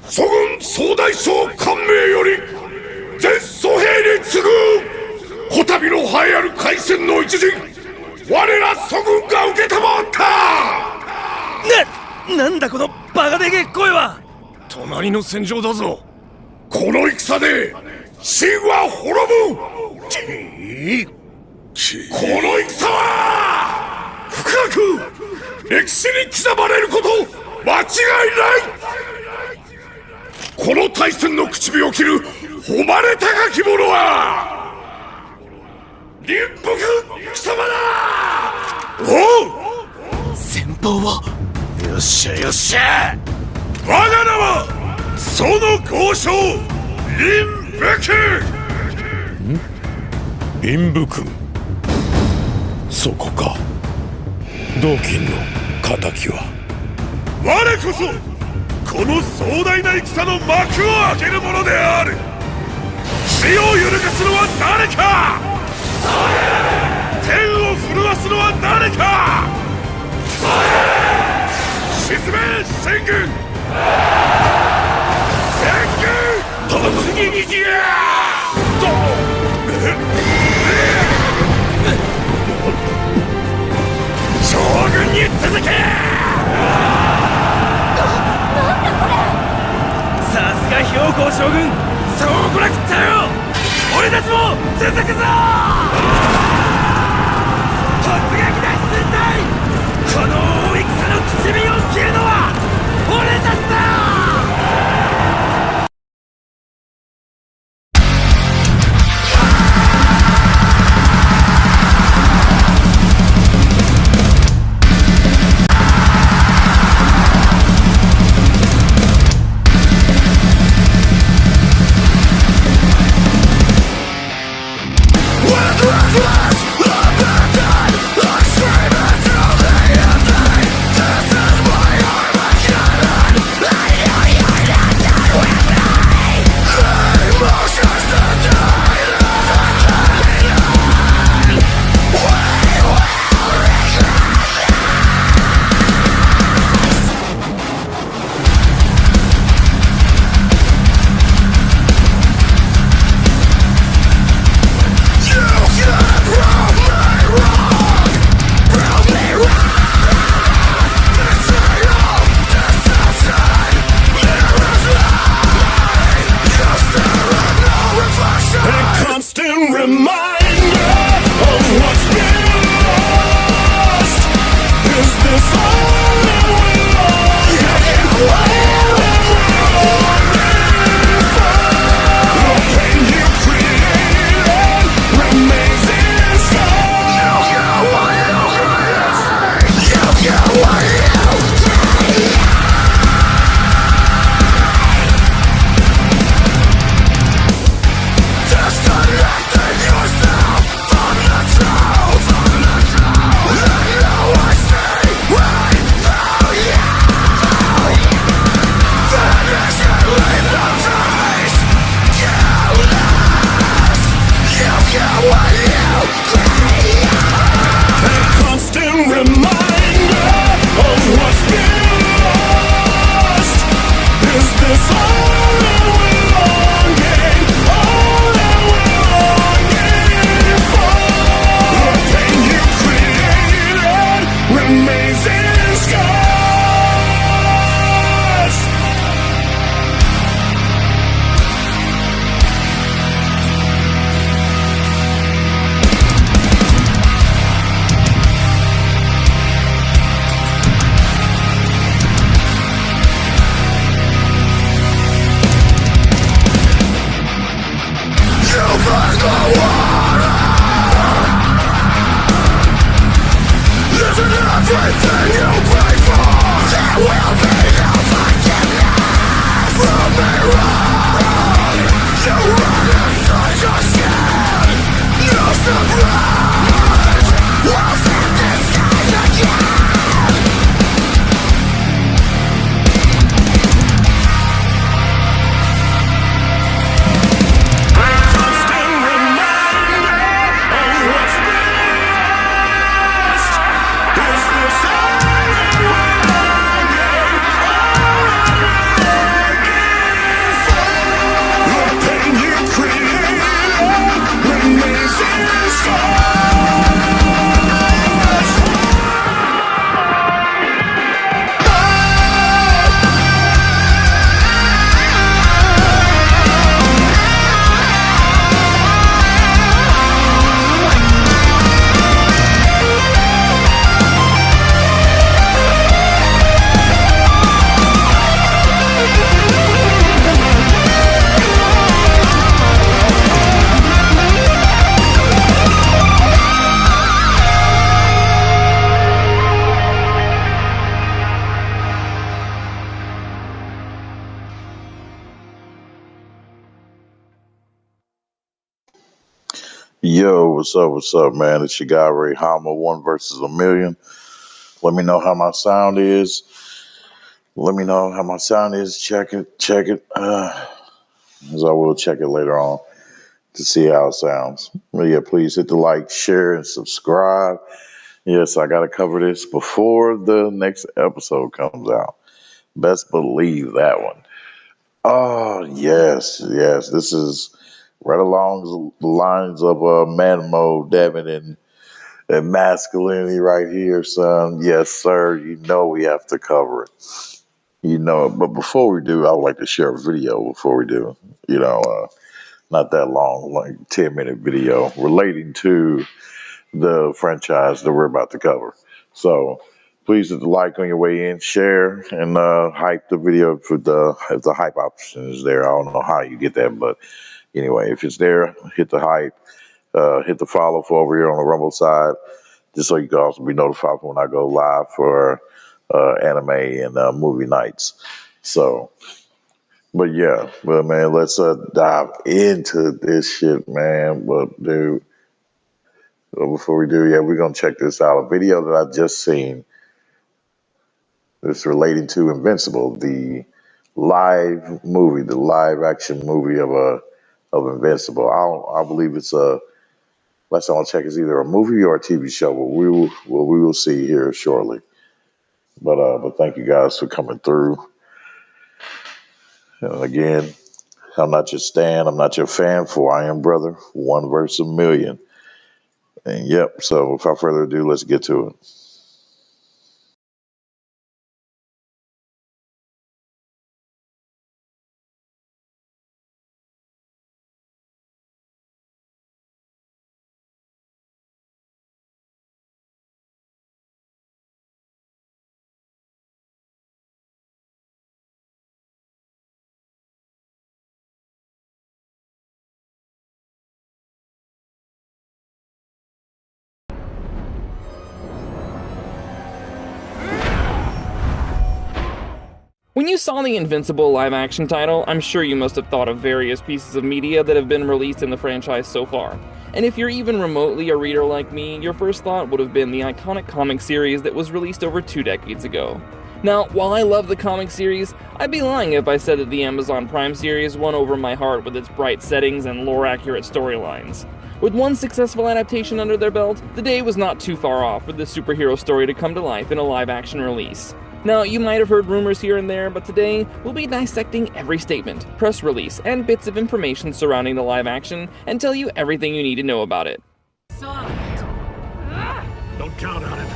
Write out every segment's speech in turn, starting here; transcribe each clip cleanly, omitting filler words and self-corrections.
諸軍総大将官名より全蘇兵に次ぐこたびの栄えある海戦の一陣、我ら祖軍が受けたまった。なんだこのバカでけえ声は。隣の戦場だぞ。この戦で秦は滅ぶ。この戦は深く歴史に刻まれること間違いない。この大戦の口火を切る誉れ高き者は林北貴様だ。おう、先方は。よっしゃよっしゃ。我が名はその豪将林北。林武君、そこか。同金の敵は。我こそこの壮大な戦の幕を開ける者である。死を揺るがすのは誰か。天を震わすのは誰か。沈め戦軍。突撃じゃ。将軍に続け。さすが公将軍、そうこなくったよ。俺たちも続くぞ。突撃だ戦隊。この大戦の口火を切るのは俺たちだ。Yo, what's up, man? It's your guy Ray Hama, one versus a million. Let me know how my sound is. Check it. As I will check it later on to see how it sounds. But yeah, please hit the like, share, and subscribe. Yes, I gotta cover this before the next episode comes out. Best believe that one. Oh yes. This is right along the lines of man mode, Devin, and masculinity right here, son. Yes, sir. You know we have to cover it. You know it. But before we do, I would like to share a video before we do. Not that long, like 10-minute video relating to the franchise that we're about to cover. So please hit the like on your way in, share, and hype the video for if the hype option is there. I don't know how you get that, but anyway, if it's there, hit the hype. Hit the follow for over here on the Rumble side, just so you can also be notified when I go live for anime and movie nights. So, but man, let's dive into this shit, man. But dude, before we do, we're gonna check this out. A video that I just seen. It's relating to Invincible, the the live action movie of Invincible. I believe it's a. Last time I check, is either a movie or a TV show. But we will see here shortly. But thank you guys for coming through. And again, I'm not your stan, I'm not your fan, for I am brother, one versus a million. And yep, so without further ado, let's get to it. When you saw the Invincible live-action title, I'm sure you must have thought of various pieces of media that have been released in the franchise so far. And if you're even remotely a reader like me, your first thought would have been the iconic comic series that was released over 2 decades ago. Now, while I love the comic series, I'd be lying if I said that the Amazon Prime series won over my heart with its bright settings and lore-accurate storylines. With one successful adaptation under their belt, the day was not too far off for this superhero story to come to life in a live-action release. Now, you might have heard rumors here and there, but today, we'll be dissecting every statement, press release, and bits of information surrounding the live action, and tell you everything you need to know about it. Don't count on it.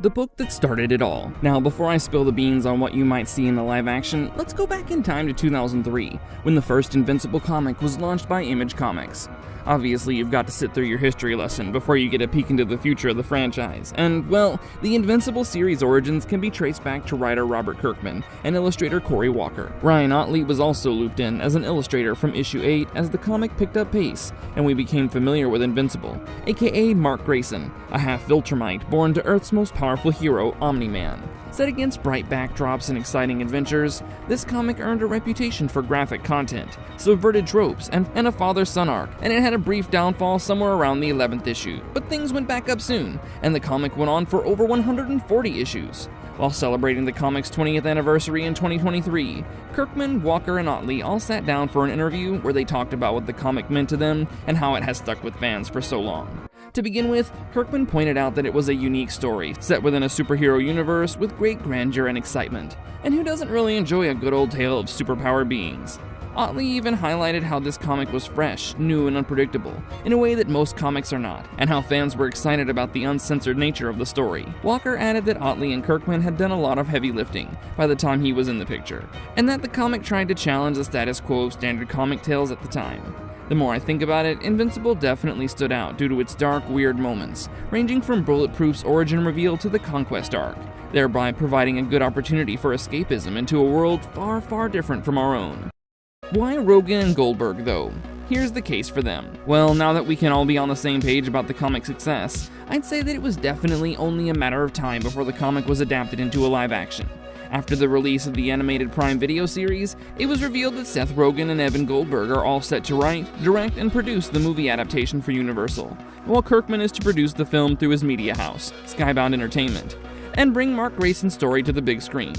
The book that started it all. Now, before I spill the beans on what you might see in the live action, let's go back in time to 2003, when the first Invincible comic was launched by Image Comics. Obviously, you've got to sit through your history lesson before you get a peek into the future of the franchise. And, well, the Invincible series origins can be traced back to writer Robert Kirkman and illustrator Cory Walker. Ryan Ottley was also looped in as an illustrator from issue 8 as the comic picked up pace, and we became familiar with Invincible, aka Mark Grayson, a half-Viltrumite born to Earth's most powerful hero, Omni-Man. Set against bright backdrops and exciting adventures, this comic earned a reputation for graphic content, subverted tropes, and a father-son arc, and it had a brief downfall somewhere around the 11th issue. But things went back up soon, and the comic went on for over 140 issues. While celebrating the comic's 20th anniversary in 2023, Kirkman, Walker, and Ottley all sat down for an interview where they talked about what the comic meant to them and how it has stuck with fans for so long. To begin with, Kirkman pointed out that it was a unique story, set within a superhero universe with great grandeur and excitement. And who doesn't really enjoy a good old tale of superpowered beings? Ottley even highlighted how this comic was fresh, new, and unpredictable, in a way that most comics are not, and how fans were excited about the uncensored nature of the story. Walker added that Ottley and Kirkman had done a lot of heavy lifting by the time he was in the picture, and that the comic tried to challenge the status quo of standard comic tales at the time. The more I think about it, Invincible definitely stood out due to its dark, weird moments, ranging from Bulletproof's origin reveal to the Conquest arc, thereby providing a good opportunity for escapism into a world far, far different from our own. Why Rogan and Goldberg, though? Here's the case for them. Well, now that we can all be on the same page about the comic's success, I'd say that it was definitely only a matter of time before the comic was adapted into a live action. After the release of the animated Prime Video series, it was revealed that Seth Rogen and Evan Goldberg are all set to write, direct, and produce the movie adaptation for Universal, while Kirkman is to produce the film through his media house, Skybound Entertainment, and bring Mark Grayson's story to the big screen.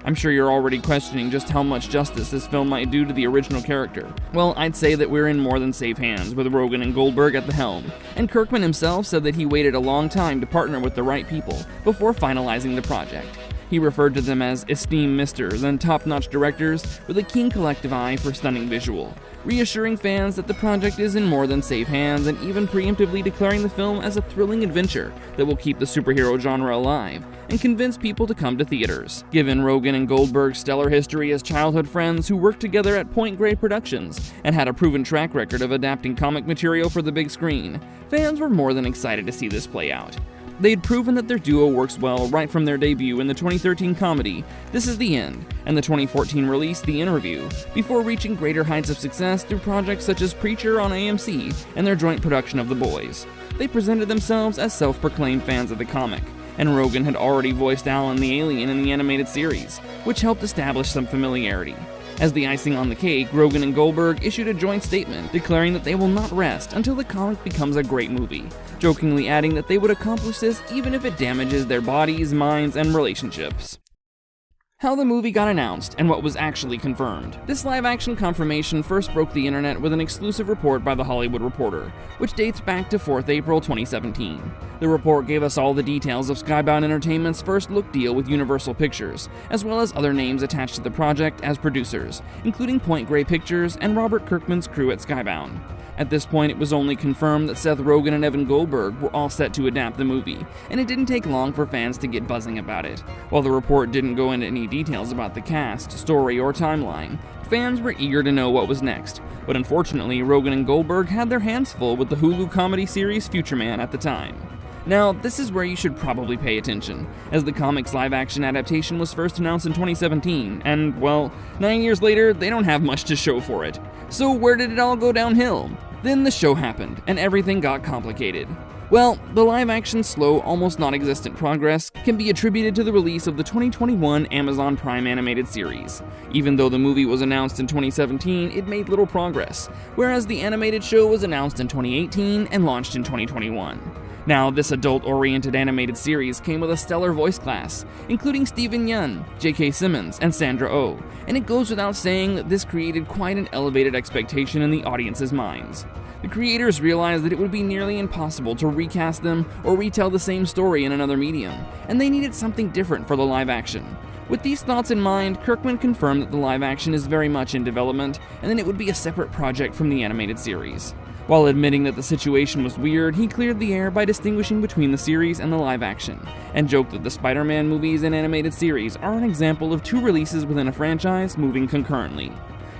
I'm sure you're already questioning just how much justice this film might do to the original character. Well, I'd say that we're in more than safe hands with Rogen and Goldberg at the helm, and Kirkman himself said that he waited a long time to partner with the right people before finalizing the project. He referred to them as esteemed misters and top-notch directors with a keen collective eye for stunning visual, reassuring fans that the project is in more than safe hands and even preemptively declaring the film as a thrilling adventure that will keep the superhero genre alive and convince people to come to theaters. Given Rogen and Goldberg's stellar history as childhood friends who worked together at Point Grey Productions and had a proven track record of adapting comic material for the big screen, fans were more than excited to see this play out. They'd proven that their duo works well right from their debut in the 2013 comedy This Is the End and the 2014 release The Interview, before reaching greater heights of success through projects such as Preacher on AMC and their joint production of The Boys. They presented themselves as self-proclaimed fans of the comic, and Rogen had already voiced Alan the Alien in the animated series, which helped establish some familiarity. As the icing on the cake, Rogen and Goldberg issued a joint statement declaring that they will not rest until the comic becomes a great movie, jokingly adding that they would accomplish this even if it damages their bodies, minds, and relationships. How the movie got announced and what was actually confirmed. This live-action confirmation first broke the internet with an exclusive report by The Hollywood Reporter, which dates back to 4th April 2017. The report gave us all the details of Skybound Entertainment's first look deal with Universal Pictures, as well as other names attached to the project as producers, including Point Grey Pictures and Robert Kirkman's crew at Skybound. At this point, it was only confirmed that Seth Rogen and Evan Goldberg were all set to adapt the movie, and it didn't take long for fans to get buzzing about it. While the report didn't go into any details about the cast, story, or timeline, fans were eager to know what was next. But unfortunately, Rogen and Goldberg had their hands full with the Hulu comedy series Future Man at the time. Now, this is where you should probably pay attention, as the comic's live-action adaptation was first announced in 2017, and, well, 9 years later, they don't have much to show for it. So where did it all go downhill? Then the show happened, and everything got complicated. Well, the live-action slow, almost non-existent progress can be attributed to the release of the 2021 Amazon Prime animated series. Even though the movie was announced in 2017, it made little progress, whereas the animated show was announced in 2018 and launched in 2021. Now, this adult-oriented animated series came with a stellar voice cast, including Steven Yeun, J.K. Simmons, and Sandra Oh, and it goes without saying that this created quite an elevated expectation in the audience's minds. The creators realized that it would be nearly impossible to recast them or retell the same story in another medium, and they needed something different for the live action. With these thoughts in mind, Kirkman confirmed that the live action is very much in development, and that it would be a separate project from the animated series. While admitting that the situation was weird, he cleared the air by distinguishing between the series and the live action, and joked that the Spider-Man movies and animated series are an example of two releases within a franchise moving concurrently.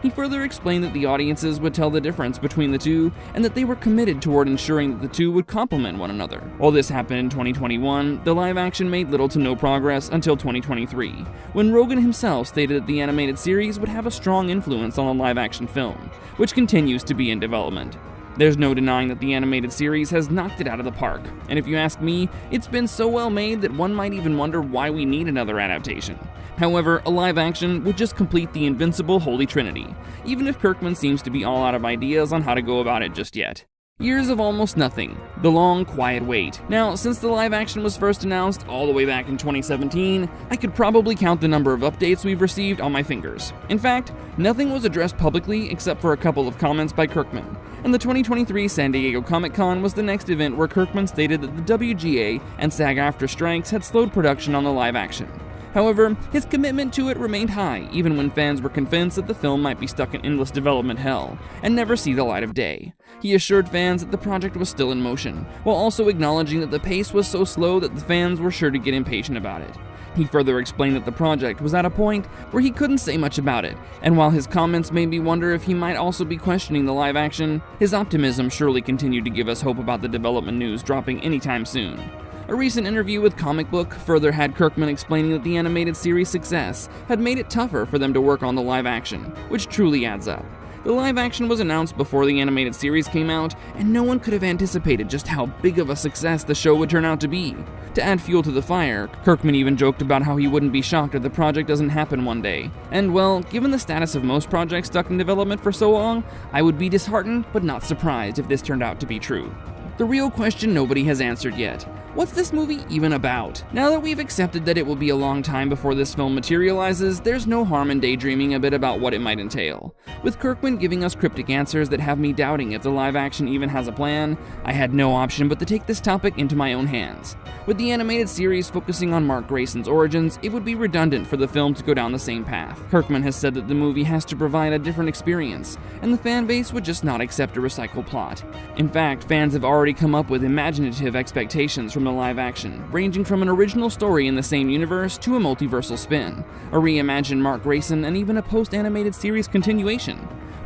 He further explained that the audiences would tell the difference between the two, and that they were committed toward ensuring that the two would complement one another. While this happened in 2021, the live action made little to no progress until 2023, when Rogen himself stated that the animated series would have a strong influence on the live action film, which continues to be in development. There's no denying that the animated series has knocked it out of the park, and if you ask me, it's been so well made that one might even wonder why we need another adaptation. However, a live action would just complete the Invincible Holy Trinity, even if Kirkman seems to be all out of ideas on how to go about it just yet. Years of almost nothing. The long, quiet wait. Now, since the live action was first announced all the way back in 2017, I could probably count the number of updates we've received on my fingers. In fact, nothing was addressed publicly except for a couple of comments by Kirkman. And the 2023 San Diego Comic-Con was the next event where Kirkman stated that the WGA and SAG-AFTRA strikes had slowed production on the live action. However, his commitment to it remained high, even when fans were convinced that the film might be stuck in endless development hell and never see the light of day. He assured fans that the project was still in motion, while also acknowledging that the pace was so slow that the fans were sure to get impatient about it. He further explained that the project was at a point where he couldn't say much about it, and while his comments made me wonder if he might also be questioning the live action, his optimism surely continued to give us hope about the development news dropping anytime soon. A recent interview with Comic Book further had Kirkman explaining that the animated series' success had made it tougher for them to work on the live action, which truly adds up. The live action was announced before the animated series came out, and no one could have anticipated just how big of a success the show would turn out to be. To add fuel to the fire, Kirkman even joked about how he wouldn't be shocked if the project doesn't happen one day. And well, given the status of most projects stuck in development for so long, I would be disheartened but not surprised if this turned out to be true. The real question nobody has answered yet: what's this movie even about? Now that we've accepted that it will be a long time before this film materializes, there's no harm in daydreaming a bit about what it might entail. With Kirkman giving us cryptic answers that have me doubting if the live action even has a plan, I had no option but to take this topic into my own hands. With the animated series focusing on Mark Grayson's origins, it would be redundant for the film to go down the same path. Kirkman has said that the movie has to provide a different experience, and the fan base would just not accept a recycled plot. In fact, fans have already come up with imaginative expectations from the live action, ranging from an original story in the same universe to a multiversal spin, a reimagined Mark Grayson, and even a post-animated series continuation.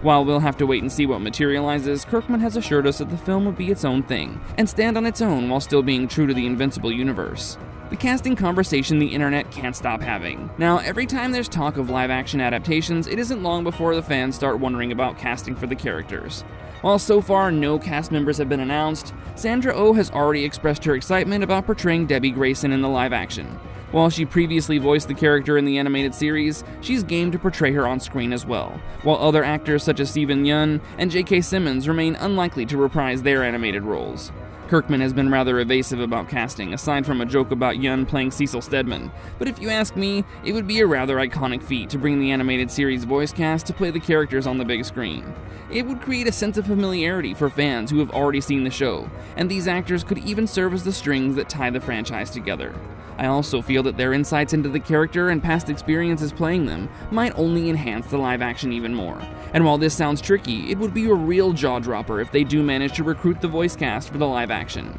While we'll have to wait and see what materializes, Kirkman has assured us that the film will be its own thing, and stand on its own while still being true to the Invincible universe. The casting conversation the internet can't stop having. Now, every time there's talk of live-action adaptations, it isn't long before the fans start wondering about casting for the characters. While so far no cast members have been announced, Sandra Oh has already expressed her excitement about portraying Debbie Grayson in the live action. While she previously voiced the character in the animated series, she's game to portray her on screen as well, while other actors such as Steven Yeun and J.K. Simmons remain unlikely to reprise their animated roles. Kirkman has been rather evasive about casting, aside from a joke about Yeun playing Cecil Stedman, but if you ask me, it would be a rather iconic feat to bring the animated series voice cast to play the characters on the big screen. It would create a sense of familiarity for fans who have already seen the show, and these actors could even serve as the strings that tie the franchise together. I also feel that their insights into the character and past experiences playing them might only enhance the live action even more. And while this sounds tricky, it would be a real jaw-dropper if they do manage to recruit the voice cast for the live action.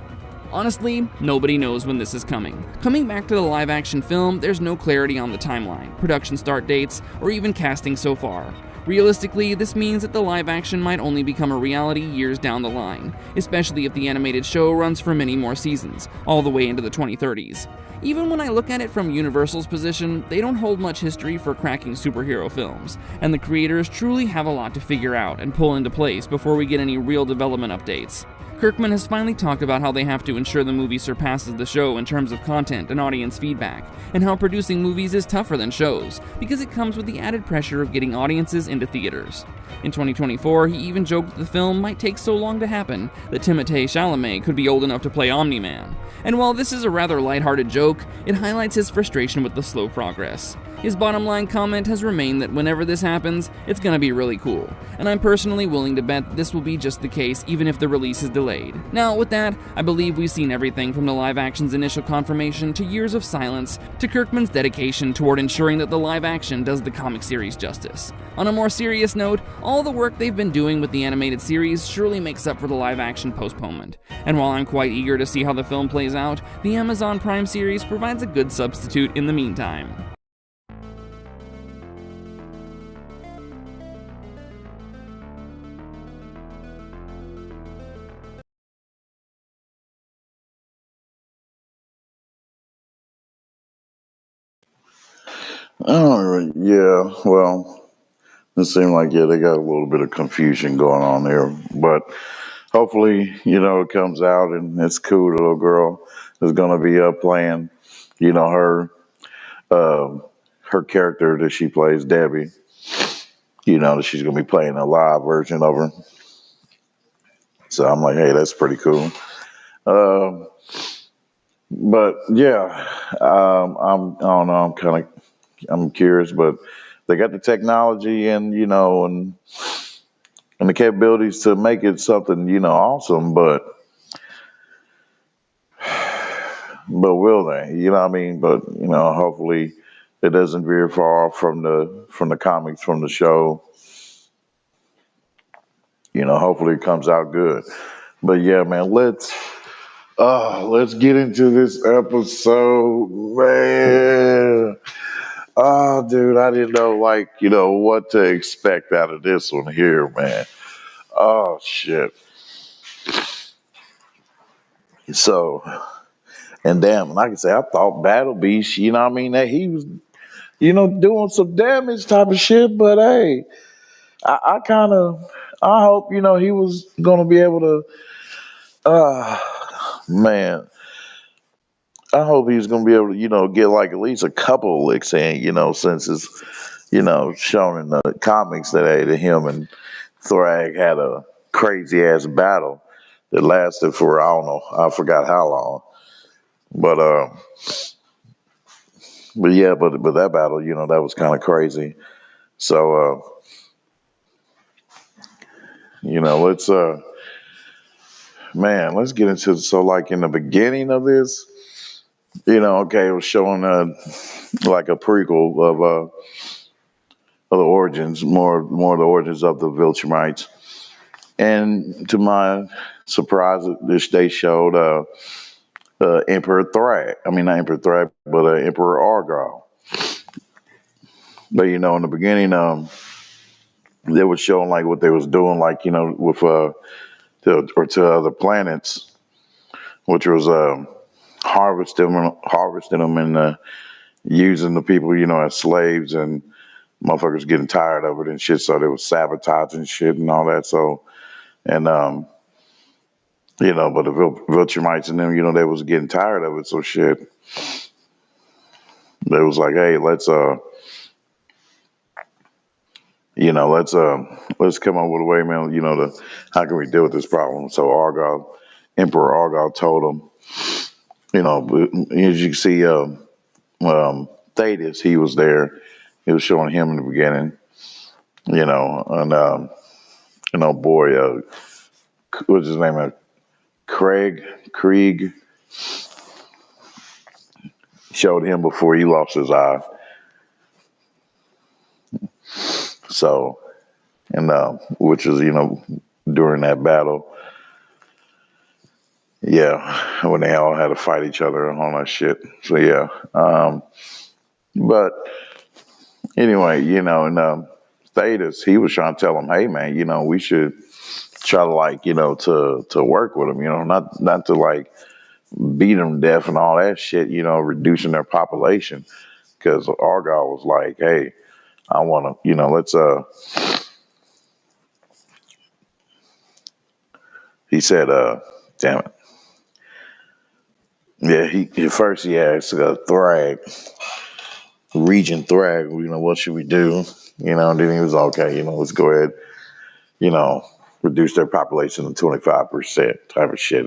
Honestly, nobody knows when this is coming. Coming back to the live-action film, there's no clarity on the timeline, production start dates, or even casting so far. Realistically, this means that the live action might only become a reality years down the line, especially if the animated show runs for many more seasons, all the way into the 2030s. Even when I look at it from Universal's position, they don't hold much history for cracking superhero films, and the creators truly have a lot to figure out and pull into place before we get any real development updates. Kirkman has finally talked about how they have to ensure the movie surpasses the show in terms of content and audience feedback, and how producing movies is tougher than shows, because it comes with the added pressure of getting audiences into theaters. In 2024, he even joked that the film might take so long to happen that Timothée Chalamet could be old enough to play Omni-Man. And while this is a rather lighthearted joke, it highlights his frustration with the slow progress. His bottom line comment has remained that whenever this happens, it's gonna be really cool, and I'm personally willing to bet this will be just the case even if the release is delayed. Now, with that, I believe we've seen everything from the live action's initial confirmation to years of silence to Kirkman's dedication toward ensuring that the live action does the comic series justice. On a more serious note, all the work they've been doing with the animated series surely makes up for the live action postponement. And while I'm quite eager to see how the film plays out, the Amazon Prime series provides a good substitute in the meantime. Yeah, well, it seemed like, yeah, they got a little bit of confusion going on there. But hopefully, it comes out and it's cool. The little girl is going to be playing, her her character that she plays, Debbie, that she's going to be playing a live version of her. So I'm like, hey, that's pretty cool. But yeah, I don't know, I'm curious, but they got the technology and and the capabilities to make it something awesome. But will they? You know what I mean? But hopefully it doesn't veer far off from the comics, from the show. Hopefully it comes out good. But yeah, man, let's get into this episode, man. Oh, dude, I didn't know, what to expect out of this one here, man. Oh, shit. So, and damn, like I say, I thought Battle Beast, that he was, doing some damage type of shit, but hey, I hope, he was going to be able to, man, I hope he was going to be able to, get like at least a couple of licks in, since it's, shown in the comics that hey, him and Thrag had a crazy ass battle that lasted for, I don't know, I forgot how long. But, yeah, but that battle, that was kind of crazy. So, let's, man, let's get into, so like in the beginning of this, okay, it was showing, like a prequel of the origins, more of the origins of the Viltrumites. And to my surprise, they showed Emperor Thrag. I mean, not Emperor Thrag, but Emperor Argyle. But in the beginning, they were showing like what they was doing, like with to other planets, which was harvesting them and using the people, as slaves, and motherfuckers getting tired of it and shit. So they was sabotaging shit and all that. So and but the Viltrumites and them, they was getting tired of it. So shit, they was like, hey, let's come up with a way, man. How can we deal with this problem? So Emperor Argyle told them, as you can see, Thetis, he was there. He was showing him in the beginning, and boy, what's his name? Krieg showed him before he lost his eye. So, and which was during that battle, yeah, when they all had to fight each other and all that shit. So yeah, but anyway, and Thetis, he was trying to tell him, hey man, we should try to like to work with them, not to like beat them to death and all that shit, reducing their population. Because Argyle was like, hey, I want to, let's he said, damn it. Yeah, he first he asked Thrag, Regent Thrag, what should we do? And then he was okay, let's go ahead, you know, reduce their population to 25% type of shit.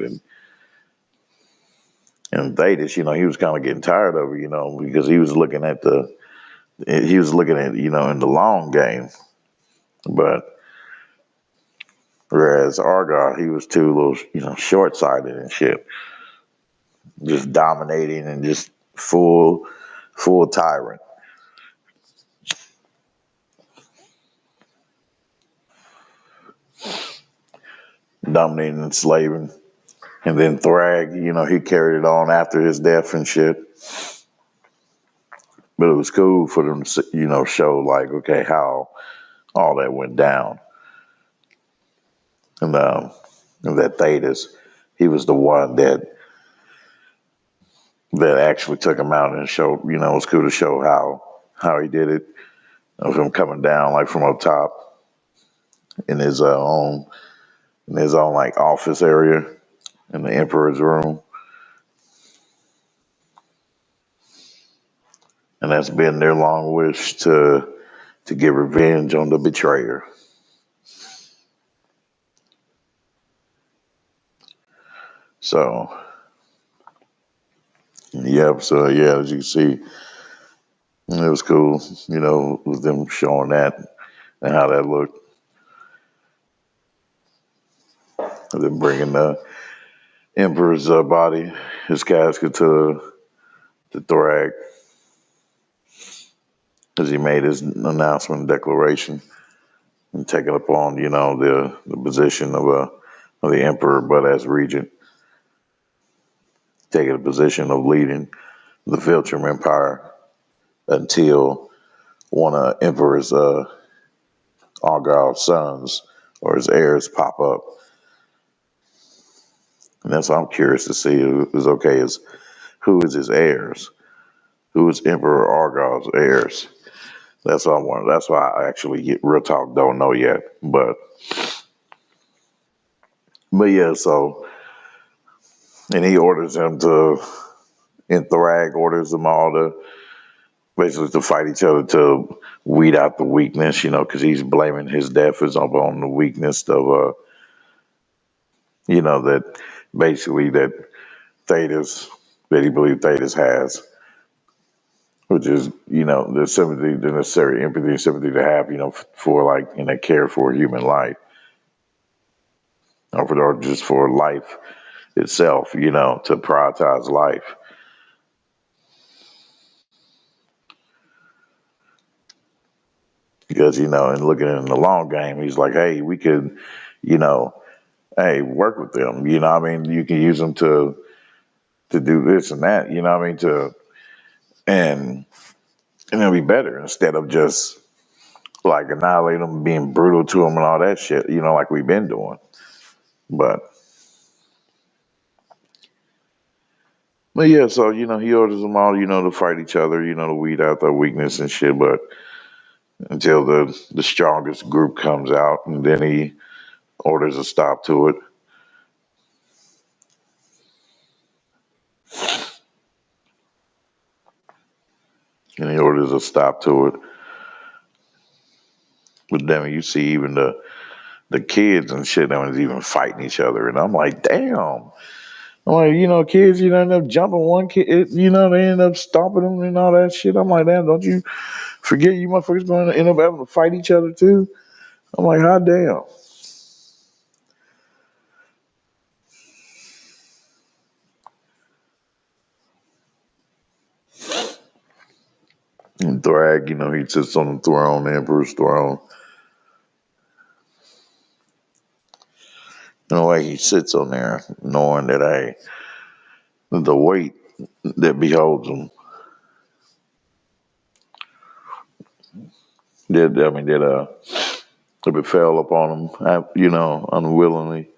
And Thetis, he was kind of getting tired of it, because he was looking at in the long game. But whereas Argyle, he was too little, short sighted and shit, just dominating and just full tyrant. Dominating and slaving. And then Thrag, he carried it on after his death and shit. But it was cool for them to, show like, okay, how all that went down. And that Thetis, he was the one that actually took him out and showed, it was cool to show how he did it. Of him coming down like from up top in his own like office area in the Emperor's room. And that's been their long wish to get revenge on the betrayer. So, yep. So, yeah, as you can see, it was cool, with them showing that and how that looked. And then bringing the Emperor's body, his casket to Thorak as he made his announcement and declaration and taking upon, the position of the Emperor, but as regent, taking a position of leading the Viltrum Empire until one of Emperor's Argyle sons or his heirs pop up. And that's what I'm curious to see is who is his heirs? Who is Emperor Argyle's heirs? That's what I want. That's why I actually get real talk. Don't know yet, but yeah. So and he orders him to. And Thrag orders them all to basically to fight each other to weed out the weakness, because he's blaming his death is up on the weakness of, that basically that Thetis, that he believed Thetis has, which is, the sympathy, the necessary empathy and sympathy to have, for like, a care for human life, or just for life itself, to prioritize life. Because, and looking in the long game, he's like, hey, we could, you know, hey, work with them. You can use them to do this and that. And and it'll be better instead of just like annihilate them, being brutal to them and all that shit. Like we've been doing. But yeah, so he orders them all, to fight each other, to weed out their weakness and shit. But until the strongest group comes out, and then he orders a stop to it. And he orders a stop to it. But then you see even the kids and shit that was even fighting each other, and I'm like, damn. I'm like, kids, end up jumping one kid, they end up stomping them and all that shit. I'm like, damn, don't you forget you motherfuckers going to end up having to fight each other too? I'm like, hot damn. And Thrag, he sits on the throne, the Emperor's throne. Like he sits on there knowing that, hey, the weight that beholds him, that if it fell upon him, unwillingly.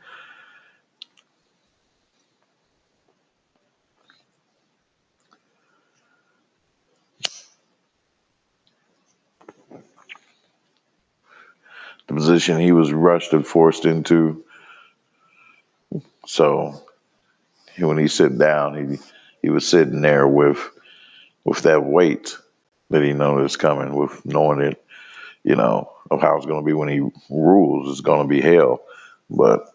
The position he was rushed and forced into. So when he sit down, he was sitting there with that weight that he knows is coming, with knowing it, of how it's going to be when he rules. It's going to be hell, but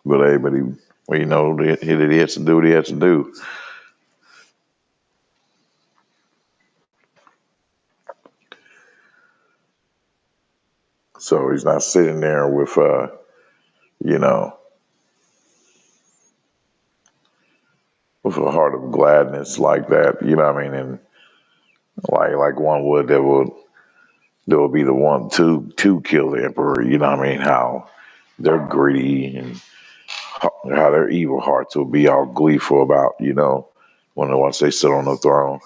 hey, but he, well, he has to do what he has to do. So he's not sitting there with, you know, with a heart of gladness like that. You know what I mean? And like one would that would be the one to kill the emperor. You know what I mean? How they're greedy and how their evil hearts will be all gleeful about, once they sit on the throne.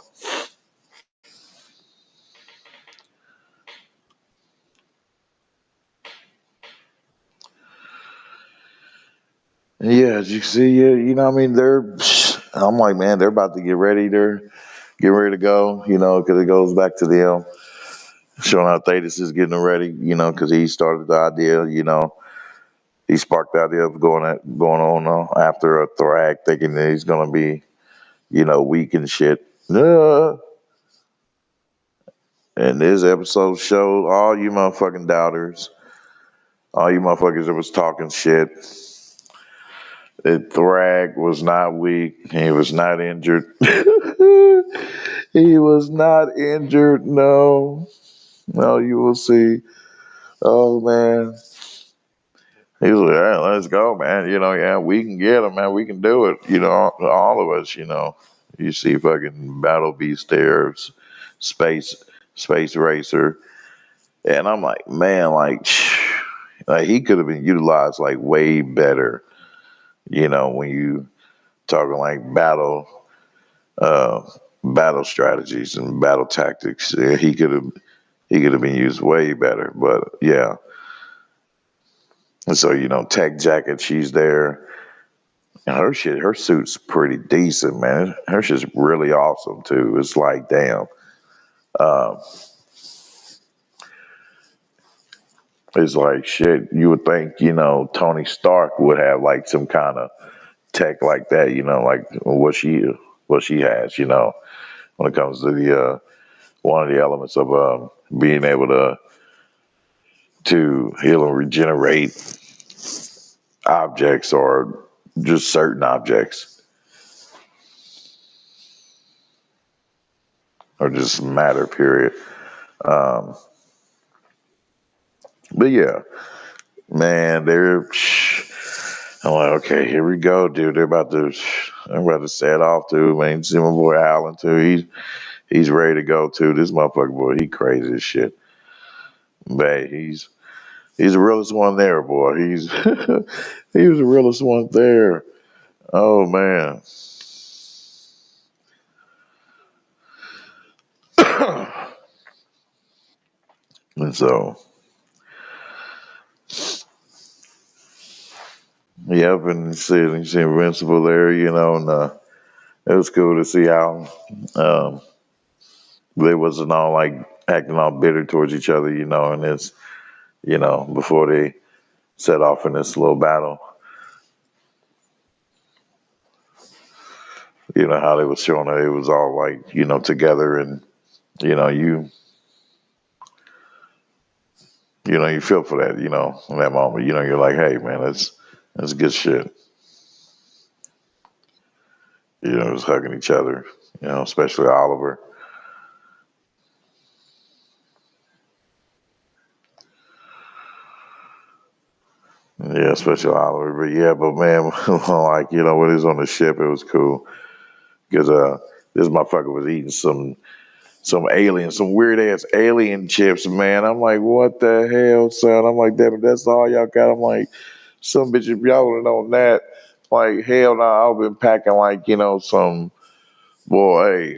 Yeah, as you see, yeah, what I mean, I'm like, man, they're about to get ready. They're getting ready to go, because it goes back to them showing how Thetis is getting ready, because he started the idea, he sparked the idea of going on after a Thorak, thinking that he's gonna be, weak and shit. And this episode showed all you motherfucking doubters, all you motherfuckers that was talking shit, that Thrag was not weak. He was not injured. He was not injured. No. No, you will see. Oh, man. He was like, hey, let's go, man. Yeah, we can get him, man. We can do it. All of us, You see fucking Battle Beast there, Space, Space Racer. And I'm like, man, like he could have been utilized like way better, when you talking like uh, battle strategies and battle tactics. Yeah, he could have been used way better. But yeah. And so, Tech Jacket, she's there. And her suit's pretty decent, man. Her shit's really awesome too. It's like, damn. It's like shit. You would think, Tony Stark would have like some kind of tech like that, like what she has, when it comes to the one of the elements of being able to heal and regenerate objects or just certain objects or just matter. Period. Um, but yeah, man, I'm like, okay, here we go, dude. I'm about to set off, too, man. See my boy Allen, too. He's ready to go, too. This motherfucker, boy, he crazy as shit. Man, he's the realest one there, boy. He was the realest one there. Oh, man. And so, yep, and you see Invincible there, and it was cool to see how they wasn't all like acting all bitter towards each other, and it's, before they set off in this little battle. How they was showing it was all like, together, and you know, you you feel for that, in that moment. You're like, hey man, that's good shit. Just hugging each other, especially Oliver. Yeah, especially Oliver. But yeah, but man, like, when he was on the ship, it was cool. Because this motherfucker was eating some weird ass alien chips, man. I'm like, what the hell, son? I'm like, that's all y'all got. I'm like, some bitch, if y'all would have known that, like, hell no, I've been packing like,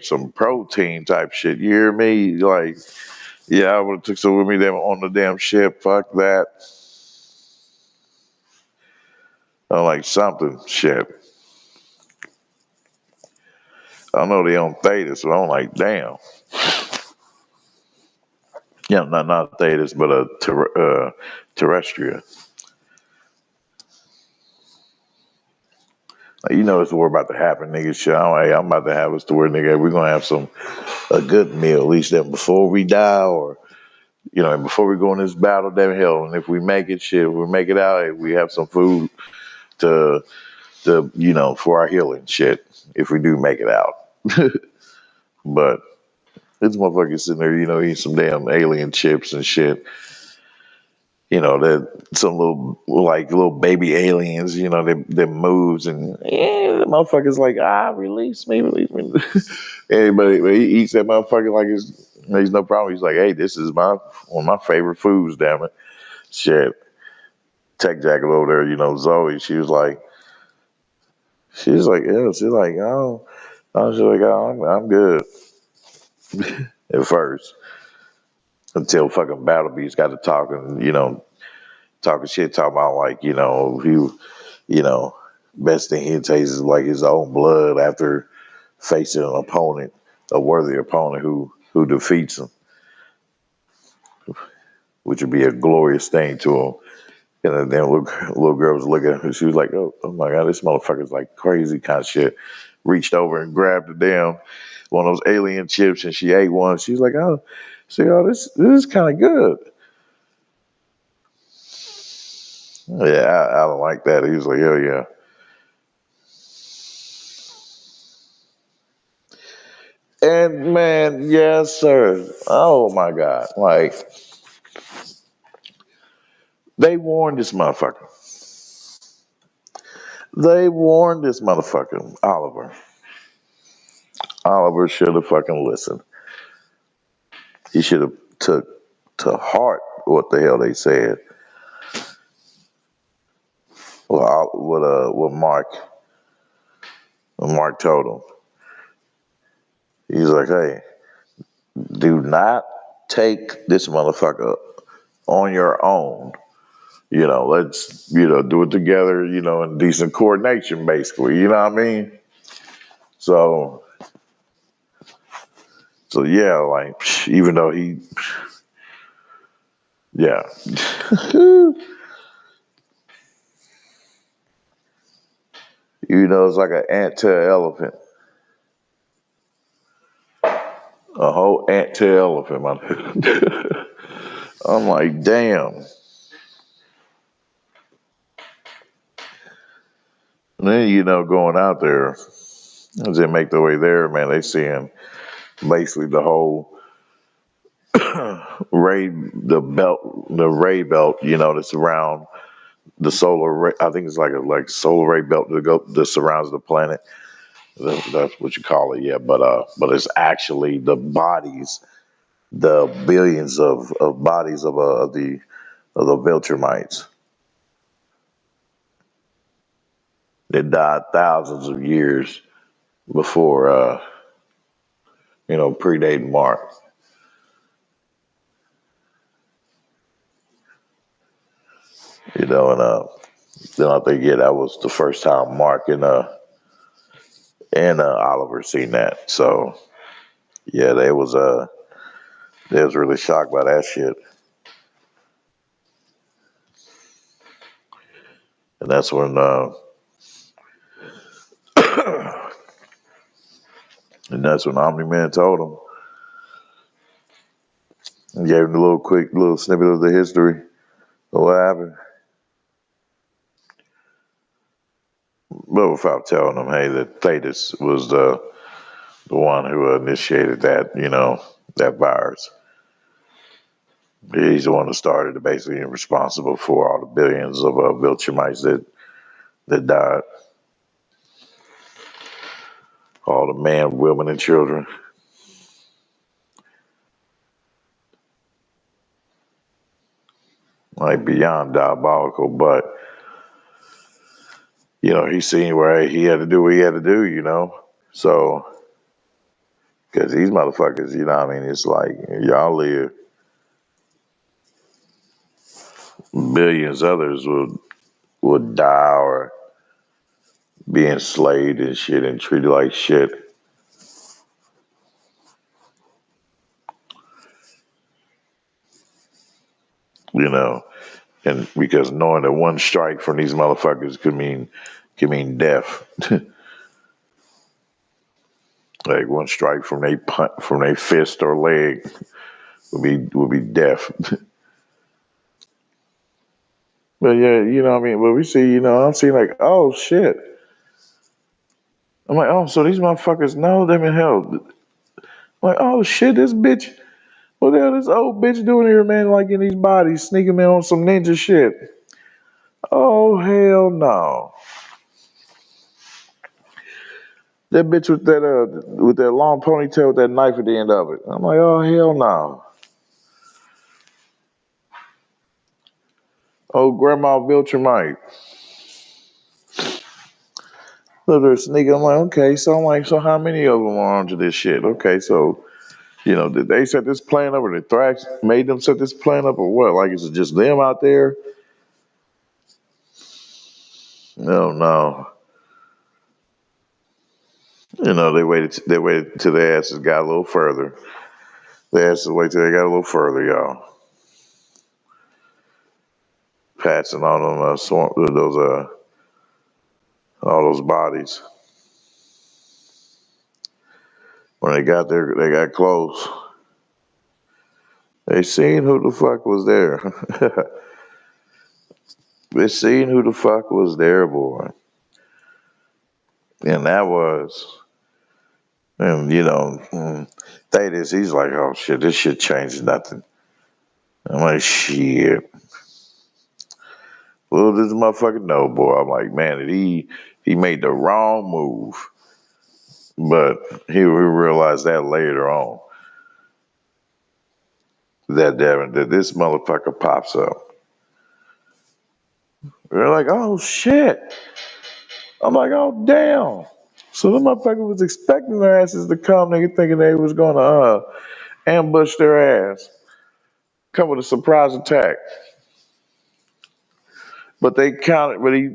some protein type shit. You hear me? Like, yeah, I would have took some with me them on the damn ship. Fuck that. I like something shit. I know they on Thetis, so I'm like, damn. Yeah, not Thetis, but terrestrial. Like, it's war about to happen, nigga. Shit, I'm about to have us to where, nigga, we're gonna have a good meal, at least that before we die, or before we go in this battle, damn hell. And if we make it, shit, if we make it out, if we have some food to for our healing, shit. If we do make it out, but this motherfucker sitting there, eating some damn alien chips and shit. That some little baby aliens, that moves, and the motherfucker's like, release me, release me. But he eats that motherfucker like there's no problem. He's like, hey, this is one of my favorite foods, damn it. Shit. Tech Jacket over there, Zoe, yeah, she's like, oh, she's like, oh, I'm good at first. Until fucking Battle Beast got to talking, talking shit, talking about like, best thing he tastes is like his own blood after facing an opponent, a worthy opponent who defeats him, which would be a glorious thing to him. And then little girl was looking at her. She was like, oh my God, this motherfucker's like crazy kind of shit. Reached over and grabbed the damn one of those alien chips, and she ate one. She's like, this is kind of good. Yeah, I don't like that. He was like, hell yeah. And man, yes, sir. Oh my God. Like, they warned this motherfucker. They warned this motherfucker, Oliver. Oliver should have fucking listened. He should have took to heart what the hell they said. Well, what Mark told him. He's like, hey, do not take this motherfucker on your own. Let's, do it together, in decent coordination, basically. You know what I mean? So yeah, like, even though Yeah. It's like an ant to an elephant. A whole ant to an elephant, man. I'm like, damn. And then, going out there, as they make their way there, man, they seeing basically the whole the ray belt, that's around the solar ray. I think it's like a solar ray belt that surrounds the planet. That's what you call it, yeah. But it's actually the bodies, the billions of bodies of the Viltrumites that died thousands of years before, predating Mark. And then I think, yeah, that was the first time Mark and Oliver seen that. So yeah, they was really shocked by that shit. And that's when Omni Man told him, and gave him a little quick little snippet of the history of what happened. But without telling him, hey, that Thetis was the one who initiated that, that virus. He's the one who started it, basically, and responsible for all the billions of Viltrumites that died. All the men, women, and children. Like, beyond diabolical, but, he seen where he had to do what he had to do. So, because these motherfuckers, what I mean? It's like, y'all live, billions others would die or be enslaved and shit and treated like shit. You know, and because knowing that one strike from these motherfuckers could mean death. Like one strike from their fist or leg would be death. But yeah, what I mean? But we see, I'm seeing like, oh shit. I'm like, oh, so these motherfuckers know them in hell. I'm like, oh shit, this bitch. What the hell this old bitch doing here, man? Like in these bodies, sneaking in on some ninja shit. Oh hell no. That bitch with that long ponytail with that knife at the end of it. I'm like, oh hell no. Oh grandma Viltrumite. So they're sneaking. I'm like, okay, so how many of them are onto this shit? Okay, so did they set this plan up, or did Thrax made them set this plan up, or what? Like, is it just them out there? No, no. They waited till their asses got a little further. Their asses wait till they got a little further, y'all. Passing on them all those bodies. When they got there, they got close. They seen who the fuck was there. They seen who the fuck was there, boy. And that was, and Thetis, he's like, oh shit, this shit changed nothing. I'm like, shit. Little does this motherfucker know, boy. I'm like, man, he made the wrong move. But he realized that later on. That this motherfucker pops up. They're like, oh shit. I'm like, oh damn. So the motherfucker was expecting their asses to come, nigga, thinking they was gonna ambush their ass, come with a surprise attack. But they countered, but he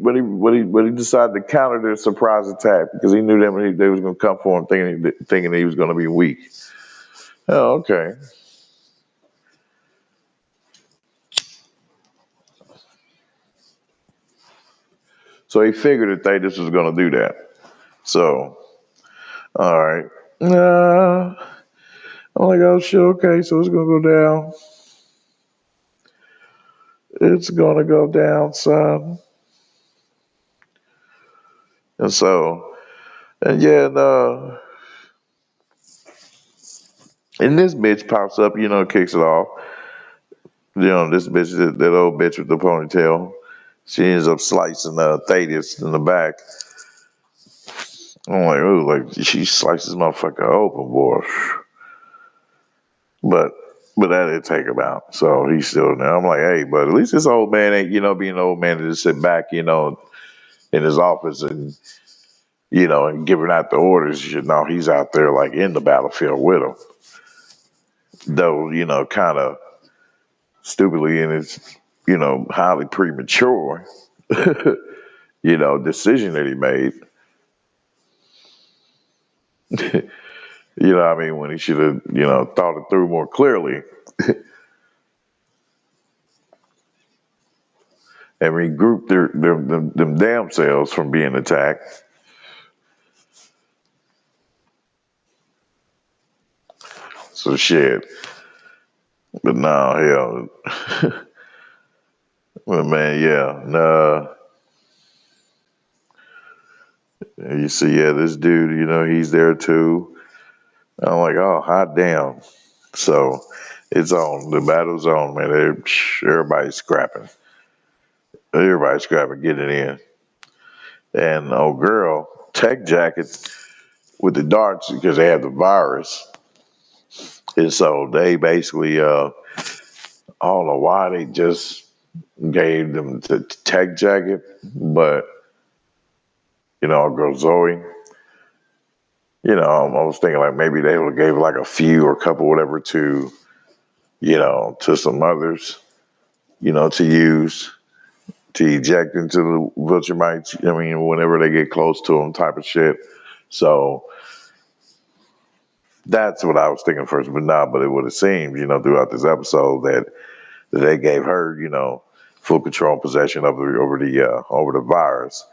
decided to counter their surprise attack because he knew that they was gonna come for him, thinking he was gonna be weak. Oh, okay. So he figured that they just was gonna do that. So, all right. I'm like, oh shit, okay, so it's gonna go down. It's gonna go down, son. And so, and yeah, and this bitch pops up, kicks it off. This bitch, that old bitch with the ponytail, she ends up slicing Thaddeus in the back. I'm like, oh, like she slices motherfucker open, boy. But that didn't take him out. So he's still there. I'm like, hey, but at least this old man ain't, being an old man to just sit back, in his office and, and giving out the orders. He's out there like in the battlefield with them. Though, kind of stupidly in his, highly premature, decision that he made. What I mean? When he should have, thought it through more clearly and regroup them damn selves from being attacked. So shit. But no, hell. Well, man, yeah. Nah. You see, yeah, this dude, he's there too. I'm like, oh, hot damn. So it's on. The battle's on, man. Everybody's scrapping. Everybody's scrapping, getting in. And old girl, tech jacket with the darts because they have the virus. And so they basically, I don't know why they just gave them the tech jacket, but, girl Zoe, I was thinking like maybe they would have gave like a few or a couple, whatever, to, to some others, to use to eject into the Viltrumites. I mean, whenever they get close to them, type of shit. So that's what I was thinking first, but nah. But it would have seemed, throughout this episode that they gave her, full control and possession of over the virus,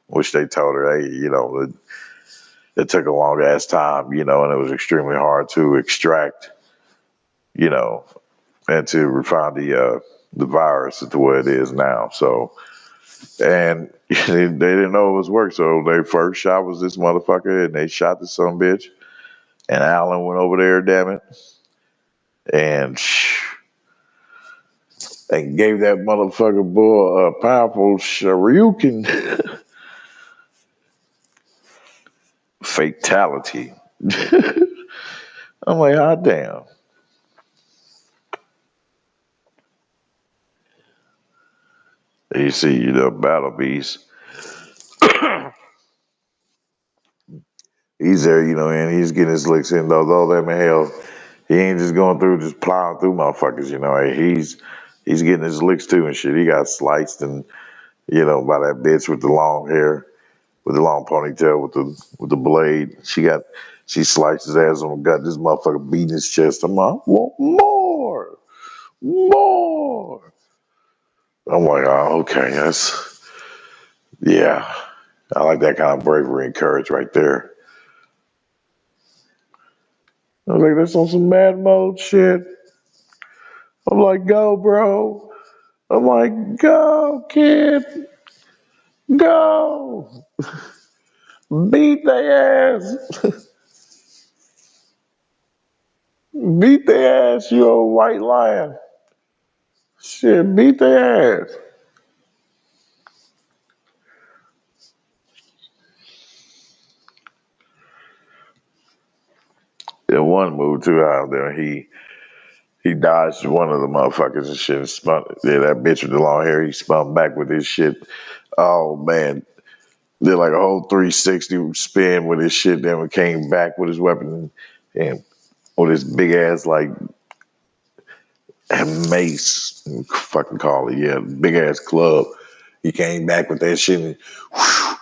which they told her, hey, it took a long ass time, and it was extremely hard to extract, and to refine the virus to where it is now. So, and they didn't know it was work. So their first shot was this motherfucker, and they shot the son bitch. And Alan went over there, damn it, and gave that motherfucker boy a powerful Shoryuken fatality. I'm like, hot damn. You see, Battle Beast. He's there, and he's getting his licks in. Though that man, hell, he ain't just going through, just plowing through motherfuckers. He's getting his licks too and shit. He got sliced and by that bitch with the long hair, with the long ponytail, with the blade. She sliced his ass on the gut. This motherfucker beating his chest. I'm like, I want more. I'm like, oh, okay, yeah. I like that kind of bravery and courage right there. I was like, that's on some mad mode shit. I'm like, go, bro. I'm like, go, kid. Go. Beat their ass. Beat their ass, you old white lion. Shit, beat their ass. In one move too out there, he dodged one of the motherfuckers and shit and spun. Yeah, that bitch with the long hair, he spun back with his shit. Oh man. Did like a whole 360 spin with his shit, then came back with his weapon and with his big ass like mace, fucking call it, yeah, big ass club. He came back with that shit and whoosh,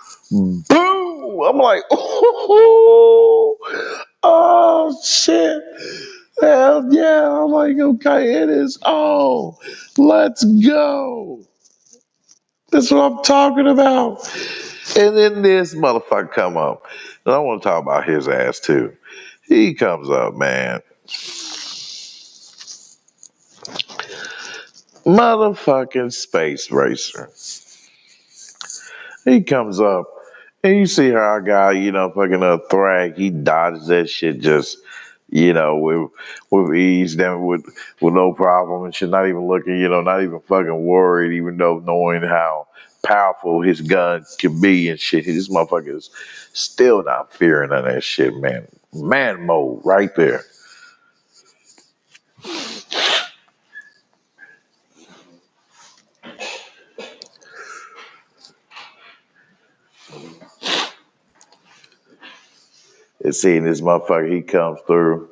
boom! I'm like, oh shit. Hell yeah. I'm like, okay, it is on. Let's go. That's what I'm talking about. And then this motherfucker come up. And I want to talk about his ass too. He comes up, man. Motherfucking space racer. He comes up and you see how our guy, fucking Thrag, he dodges that shit just, with ease, then with no problem and shit, not even looking, not even fucking worried, even though knowing how powerful his gun can be and shit. This motherfucker is still not fearing of that shit, man. Man mode right there. And seeing this motherfucker, he comes through.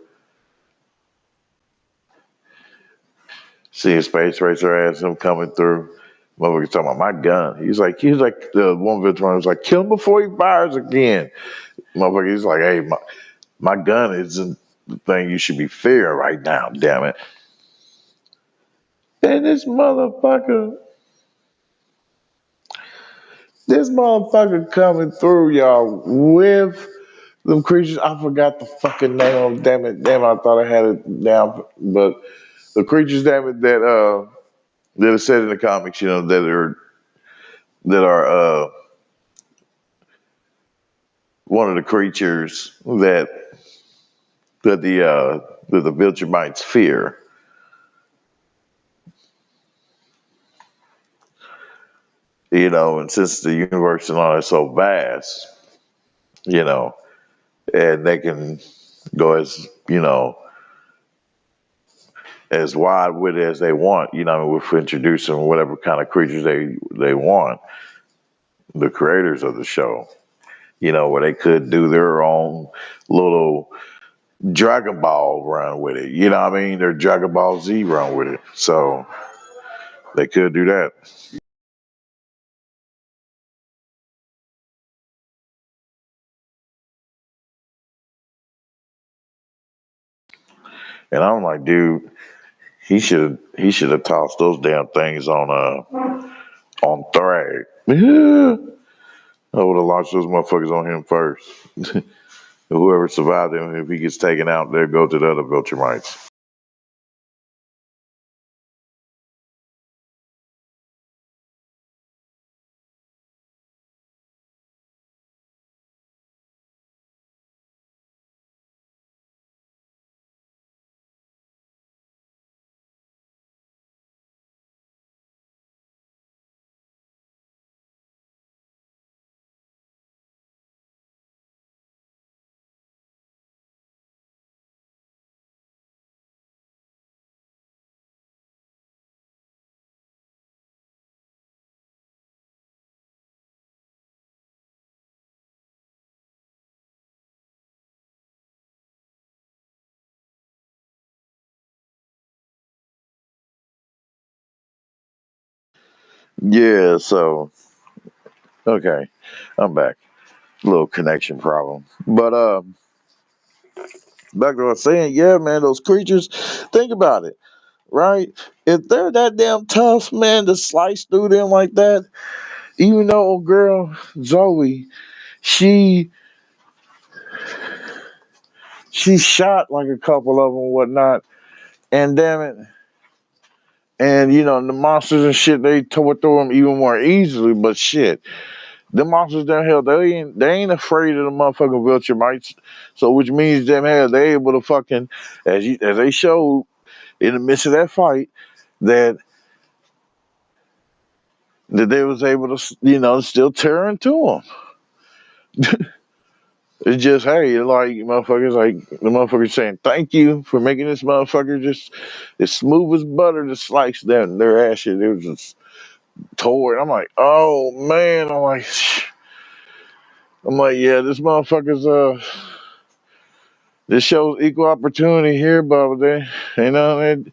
Seeing Space Racer ass him coming through. Motherfucker talking about my gun. He's like the one veteran was like, kill him before he fires again. Motherfucker, he's like, hey, my gun isn't the thing you should be fearing right now, damn it. And this motherfucker coming through, y'all, with them creatures. I forgot the fucking name of them. Damn it, I thought I had it down. But the creatures, damn it, that are said in the comics, that are one of the creatures that the Viltrumites fear. And since the universe and all is so vast, you know, and they can go as wide with it as they want, with introducing whatever kind of creatures they want, the creators of the show, where they could do their own little Dragon Ball run with it. You know what I mean? Their Dragon Ball Z run with it. So they could do that. And I'm like, dude, he should have tossed those damn things on Thrag. Yeah. I would have launched those motherfuckers on him first. Whoever survived him, if he gets taken out, there go to the other Viltrumites. Yeah, so okay, I'm back. Little connection problem, but back to what I was saying. Yeah, man, those creatures. Think about it, right? If they're that damn tough, man, to slice through them like that, even though old girl Zoe, she she shot like a couple of them, whatnot, and damn it. And the monsters and shit, they tore through them even more easily. But shit, the monsters down here, they ain't afraid of the motherfucking Viltrumites. So which means them hell, they able to fucking as they showed in the midst of that fight that they was able to still tear into them. It's just hey, like motherfuckers, like the motherfuckers saying thank you for making this motherfucker just as smooth as butter to slice their ass shit. It was just tore. I'm like, oh man, I'm like, yeah, this motherfucker's this shows equal opportunity here, but that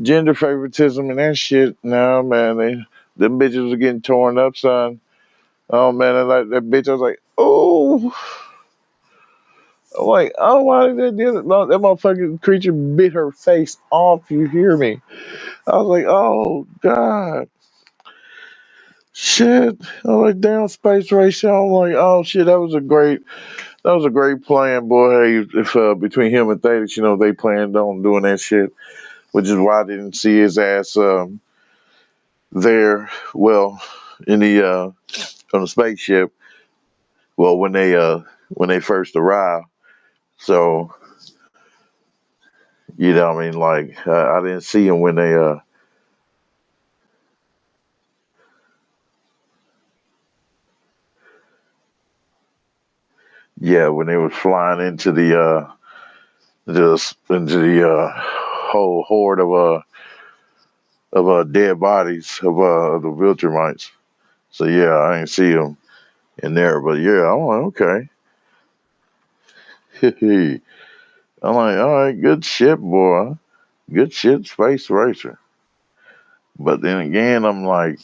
gender favoritism and that shit. No man, them bitches are getting torn up, son. Oh man, I like that bitch. I was like, oh, I'm like, oh, why did they do that? No, that motherfucking creature bit her face off. You hear me? I was like, oh god. Shit, I'm like down space racer. I'm like, oh shit, that was a great plan, boy. Hey, if between him and Thaddeus, they planned on doing that shit, which is why I didn't see his ass there. Well, in the on the spaceship. Well, when they first arrived. So what I mean, like I didn't see him when they yeah, when they was flying into the just into the whole horde of dead bodies of the Viltrumites. So yeah, I ain't see him in there, but yeah, I'm like, okay. I'm like, all right, good shit, boy. Good shit, Space Racer. But then again, I'm like,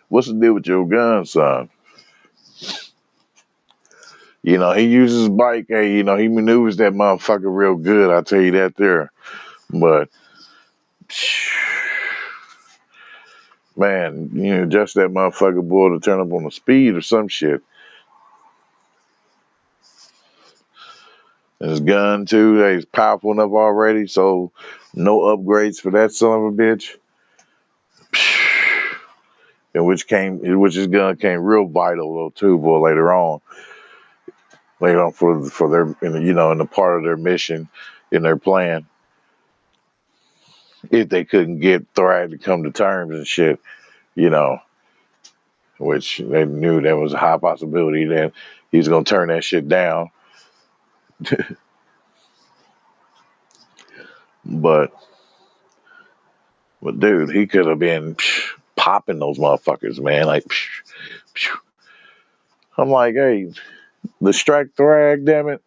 what's the deal with your gun, son? He uses his bike. Hey, he maneuvers that motherfucker real good. I'll tell you that there. But man, just that motherfucker boy to turn up on the speed or some shit. And his gun too, he's powerful enough already, so no upgrades for that son of a bitch. And which his gun came real vital though too, boy. Later on for their in the part of their mission, in their plan, if they couldn't get Thrag to come to terms and shit, you know, which they knew there was a high possibility that he's gonna turn that shit down. But dude, he could have been popping those motherfuckers, man. Like, I'm like, hey, the strike Thrag, damn it.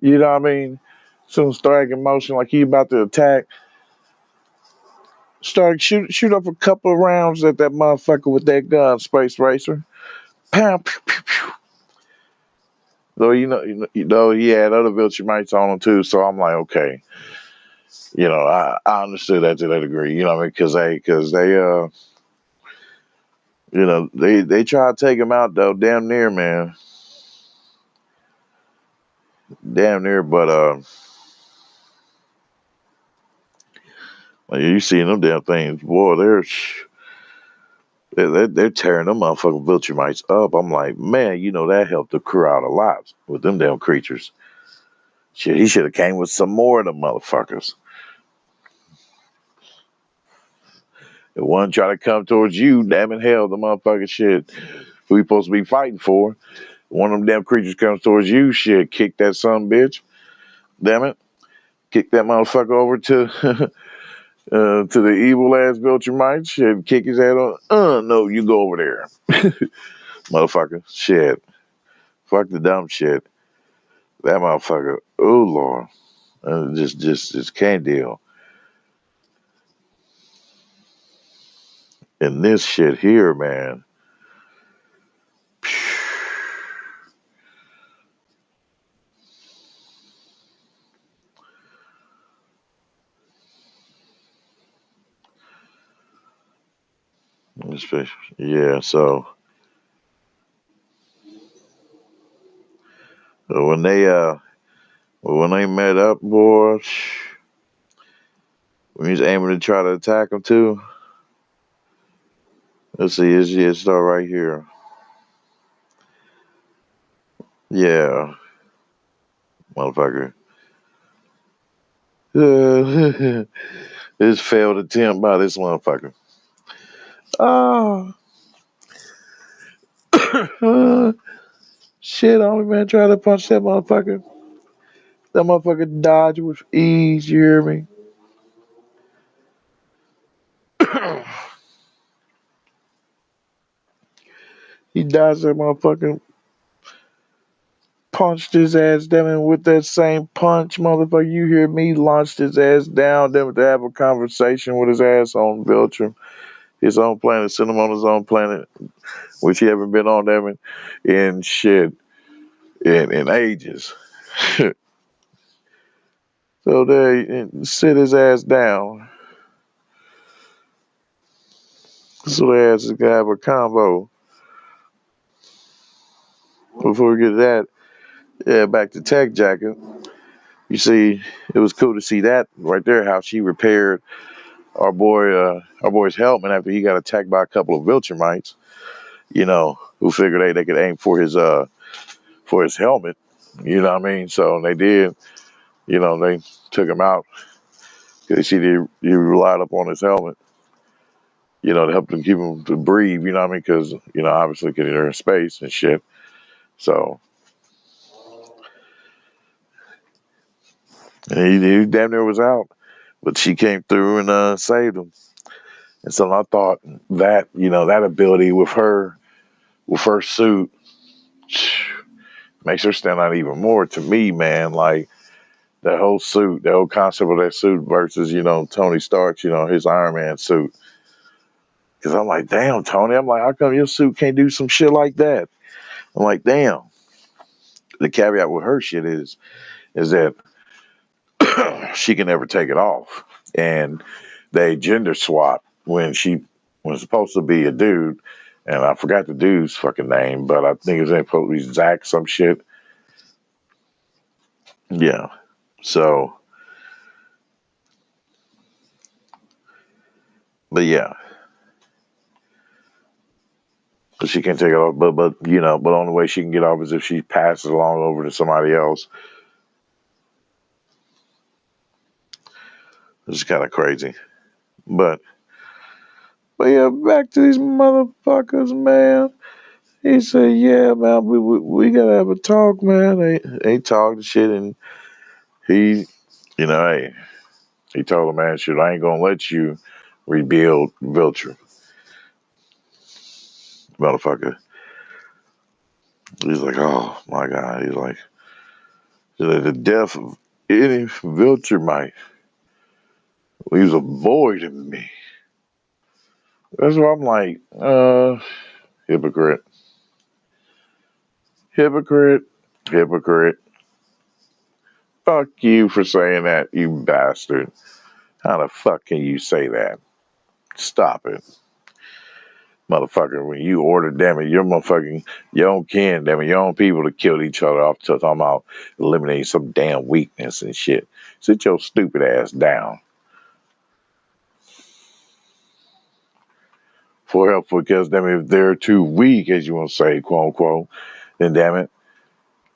You know what I mean? Soon as Thrag in motion, like he about to attack, start shoot up a couple of rounds at that motherfucker with that gun, Space Racer. Pow, pew, pew, pew. Though he had other Viltrumites on him too, so I'm like, okay, I understood that to that degree, you know what I mean? Because they try to take him out though, damn near, man, damn near. But like, you see them damn things, boy, they're tearing them motherfucking Viltrumites up. I'm like, man, that helped the crew out a lot with them damn creatures. Shit, he should have came with some more of them motherfuckers. If one try to come towards you, damn it, hell, the motherfucking shit who we supposed to be fighting for. One of them damn creatures comes towards you, shit, kick that son bitch. Damn it. Kick that motherfucker over to to the evil ass Viltrumite. Shit, kick his ass on. No, you go over there. Motherfucker. Shit. Fuck the dumb shit. That motherfucker. Oh Lord. Just can't deal. And this shit here, man. Yeah, so when they met up, boy, when he's aiming to try to attack him too. Let's see, it start right here. Yeah, motherfucker. This failed attempt by this motherfucker. Oh, shit, only man tried to punch that motherfucker. That motherfucker dodged with ease, you hear me? He dodged that motherfucker, punched his ass down, and with that same punch, motherfucker, you hear me, launched his ass down, then to have a conversation with his ass on Beltram, his own planet, sent him on his own planet, which he haven't been on them in shit in ages. So they sit his ass down. So the asses can have a combo. Before we get to that, yeah, back to Tech Jacket. You see, it was cool to see that right there, how she repaired our boy's helmet after he got attacked by a couple of Viltrumites, who figured they could aim for his helmet. You know what I mean? So they did, they took him out because he relied upon his helmet, to help him keep him to breathe, you know what I mean? Because, obviously, because they're in space and shit. So he damn near was out, but she came through and saved him. And so I thought that, that ability with her suit makes her stand out even more to me, man. Like that whole suit, the whole concept of that suit versus, Tony Stark's, his Iron Man suit. Because I'm like, damn, Tony. I'm like, how come your suit can't do some shit like that? I'm like, damn. The caveat with her shit is that she can never take it off. And they gender swap when she was supposed to be a dude. And I forgot the dude's fucking name, but I think his name supposed to be Zach, some shit. Yeah. So, but yeah. So she can't take it off, but but the only way she can get off is if she passes along over to somebody else. It's kind of crazy. But yeah, back to these motherfuckers, man. He said, "Yeah, man, we gotta have a talk, man." They talked shit, and he, hey, he told him, "Man, shit, I ain't gonna let you rebuild Viltrum, motherfucker." He's like, "Oh my god," the death of any Viltrumite leaves a void in me. That's why I'm like, hypocrite, hypocrite, hypocrite. Fuck you for saying that, you bastard. How the fuck can you say that? Stop it. Motherfucker, when you order, damn it, your own kin, damn it, your own people to kill each other off to talking about eliminating some damn weakness and shit. Sit your stupid ass down. For help, because damn it, if they're too weak, as you want to say, quote unquote, then damn it,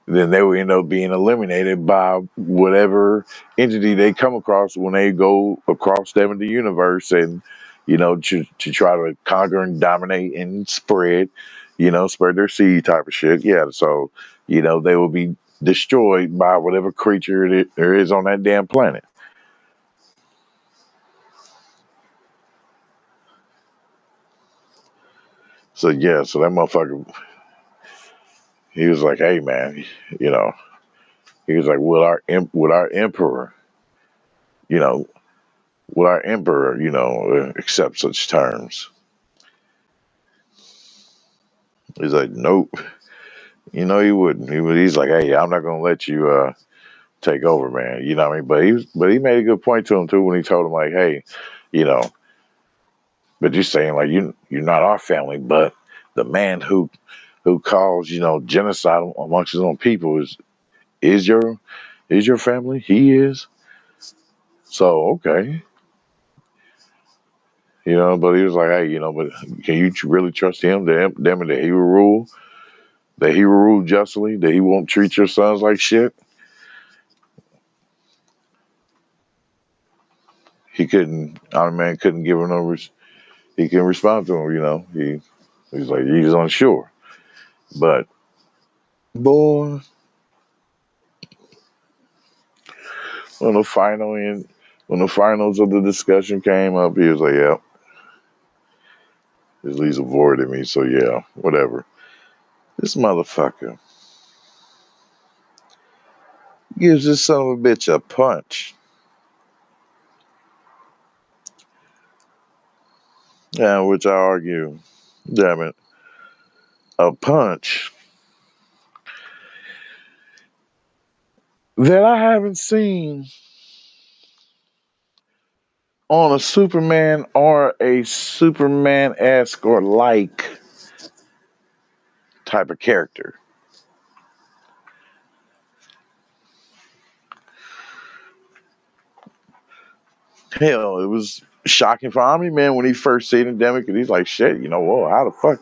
then they will end up being eliminated by whatever entity they come across when they go across them in the universe and, to try to conquer and dominate and spread, spread their seed type of shit. Yeah, so, they will be destroyed by whatever creature there is on that damn planet. So, yeah, so that motherfucker, he was like, hey, man, you know, he was like, will our emperor, you know, will our emperor, accept such terms? He's like, nope. He wouldn't. He's like, hey, I'm not gonna let you take over, man. You know what I mean? But he made a good point to him too when he told him like, hey, you know, but you're saying like you're not our family, but the man who caused genocide amongst his own people is your family. He is. So okay, But he was like, hey, but can you really trust him? That he will rule. That he will rule justly. That he won't treat your sons like shit. Iron Man couldn't give him he couldn't respond to him, he's like, he's unsure. But, boy, when the final when the finals of the discussion came up, he was like, yeah, at least avoided me, so yeah, whatever. This motherfucker gives this son of a bitch a punch. Yeah, which I argue, damn it, a punch that I haven't seen on a Superman or a Superman-esque or like type of character. Hell, it was shocking for Omni Man when he first seen it, damn it, because he's like, shit, whoa, how the fuck,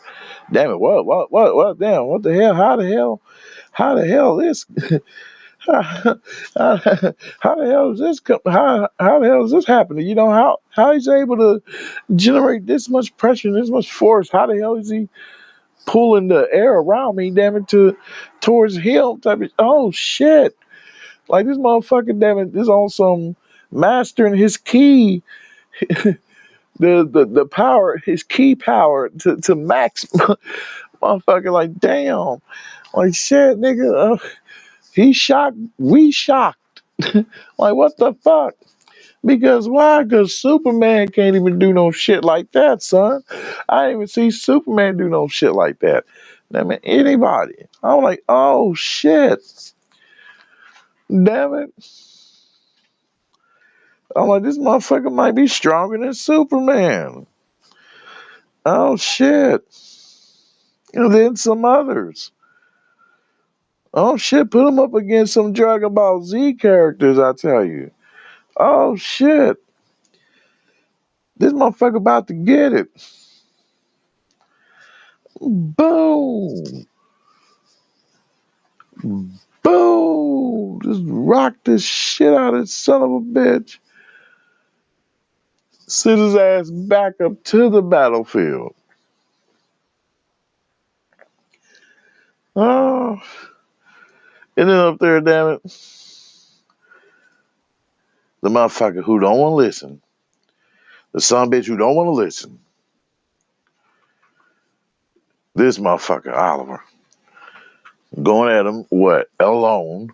damn it, what, damn, what the hell, how the hell this, how, how the hell is this, how the hell is this happening? How he's able to generate this much pressure and this much force? How the hell is he pulling the air around me, damn it, towards him? Type of, oh shit, like this motherfucker, damn it, this on some mastering his key. The power, his key power to max, motherfucker. Like damn, like shit, nigga. He shocked. We shocked. Like what the fuck? Because why? Because Superman can't even do no shit like that, son. I didn't even see Superman do no shit like that. I mean, anybody. I'm like, oh shit, damn it. I'm like, this motherfucker might be stronger than Superman. Oh shit. And then some others. Oh shit, put him up against some Dragon Ball Z characters, I tell you. Oh shit. This motherfucker about to get it. Boom. Boom. Just rock this shit out of this son of a bitch. Sit his ass back up to the battlefield. Oh. And then up there, damn it. The motherfucker who don't want to listen. The son of a bitch who don't want to listen. This motherfucker, Oliver. Going at him, what? Alone.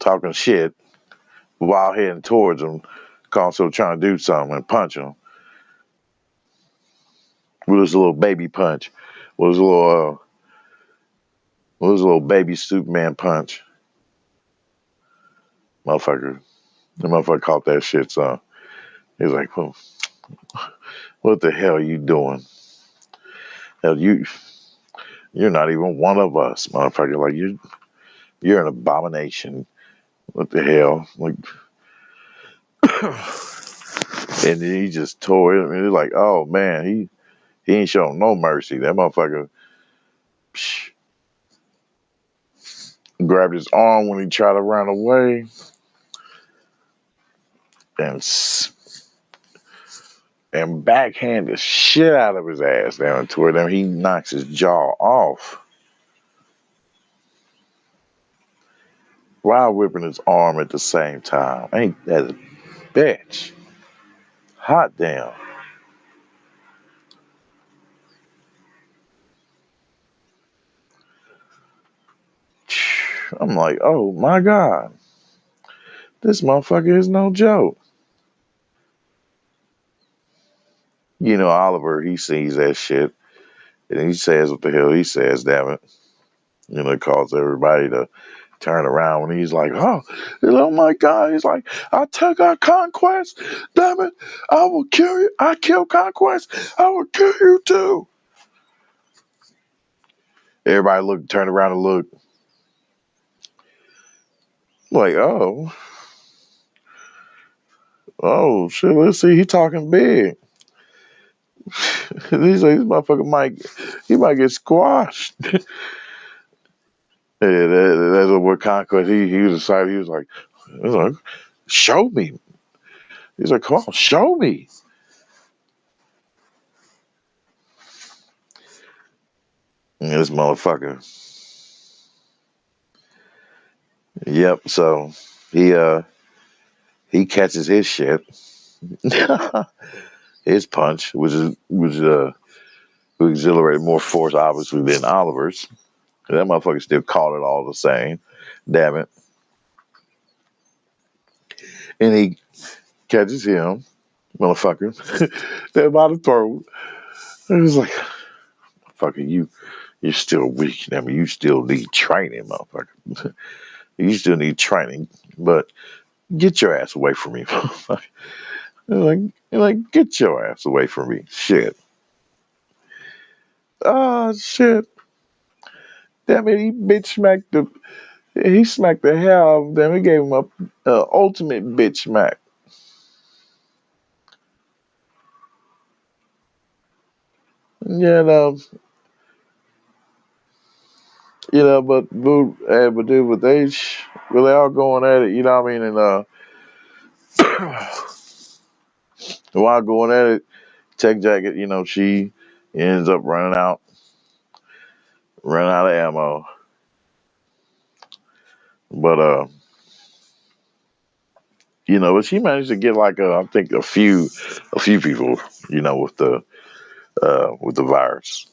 Talking shit while heading towards him, also trying to do something and punch him with his little baby punch, with his little baby Superman punch. The motherfucker caught that shit, son. He's like, well, what the hell are you doing? Hell, you're not even one of us, motherfucker. Like you're an abomination. What the hell? Like, and then he just tore it. I mean, he's like, oh man, he ain't showing no mercy. That motherfucker psh, grabbed his arm when he tried to run away, and backhand the shit out of his ass down to where he knocks his jaw off while whipping his arm at the same time. Ain't that a bitch? Hot damn. I'm like, oh my God. This motherfucker is no joke. Oliver, he sees that shit and he says what the hell he says, damn it. It calls everybody to turn around when he's like, oh my God. He's like, I took our conquest. Damn it. I will kill you. I kill conquest. I will kill you too. Everybody turn around and look. Like, oh shit, let's see. He talking big. He's like, this motherfucker might get squashed. Yeah, that's what conquest. He was excited. He was like, show me. He's like, come on, show me. And this motherfucker. Yep. So he catches his shit, his punch, which who exhilarated more force, obviously, than Oliver's. That motherfucker still caught it all the same. Damn it. And he catches him, motherfucker, dead by the throat. And he's like, motherfucker, you're still weak. I mean, you still need training, motherfucker. You still need training. but get your ass away from me. like, get your ass away from me. Shit. Oh, shit. Damn it, he smacked the hell out of them. He gave him a ultimate bitch smack. You know, but dude, but they all going at it, you know what I mean? And while going at it, Tech Jacket, she ends up running out of ammo. But but she managed to get like I think a few people, with the virus.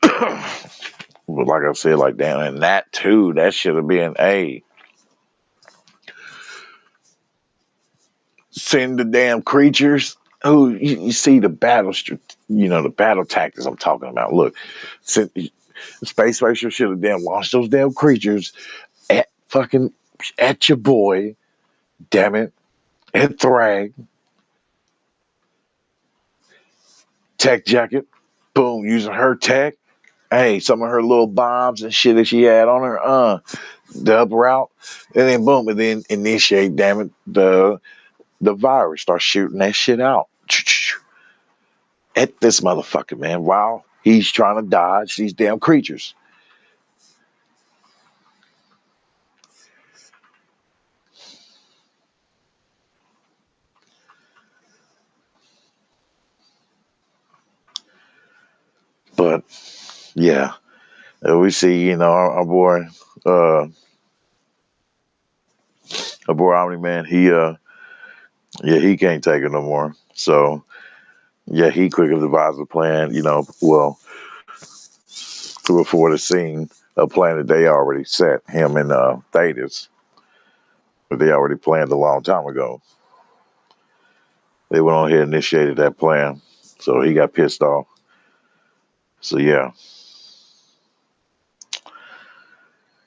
But like I said, like damn, and that too, that should have been send the damn creatures. Who you see the the battle tactics I'm talking about. Look, the Space Racer should have damn launched those damn creatures at your boy. Damn it, at Thrag, Tech Jacket, boom, using her tech. Hey, some of her little bombs and shit that she had on her, the up route, and then boom, and then initiate, damn it, the virus, start shooting that shit out at this motherfucker, man, while he's trying to dodge these damn creatures. But yeah, we see, our boy Omni Man, he can't take it no more. So yeah, he quickly devised a plan, before the scene, a plan that they already set, him and Thetis, but they already planned a long time ago. They went on here and initiated that plan. So he got pissed off. So yeah.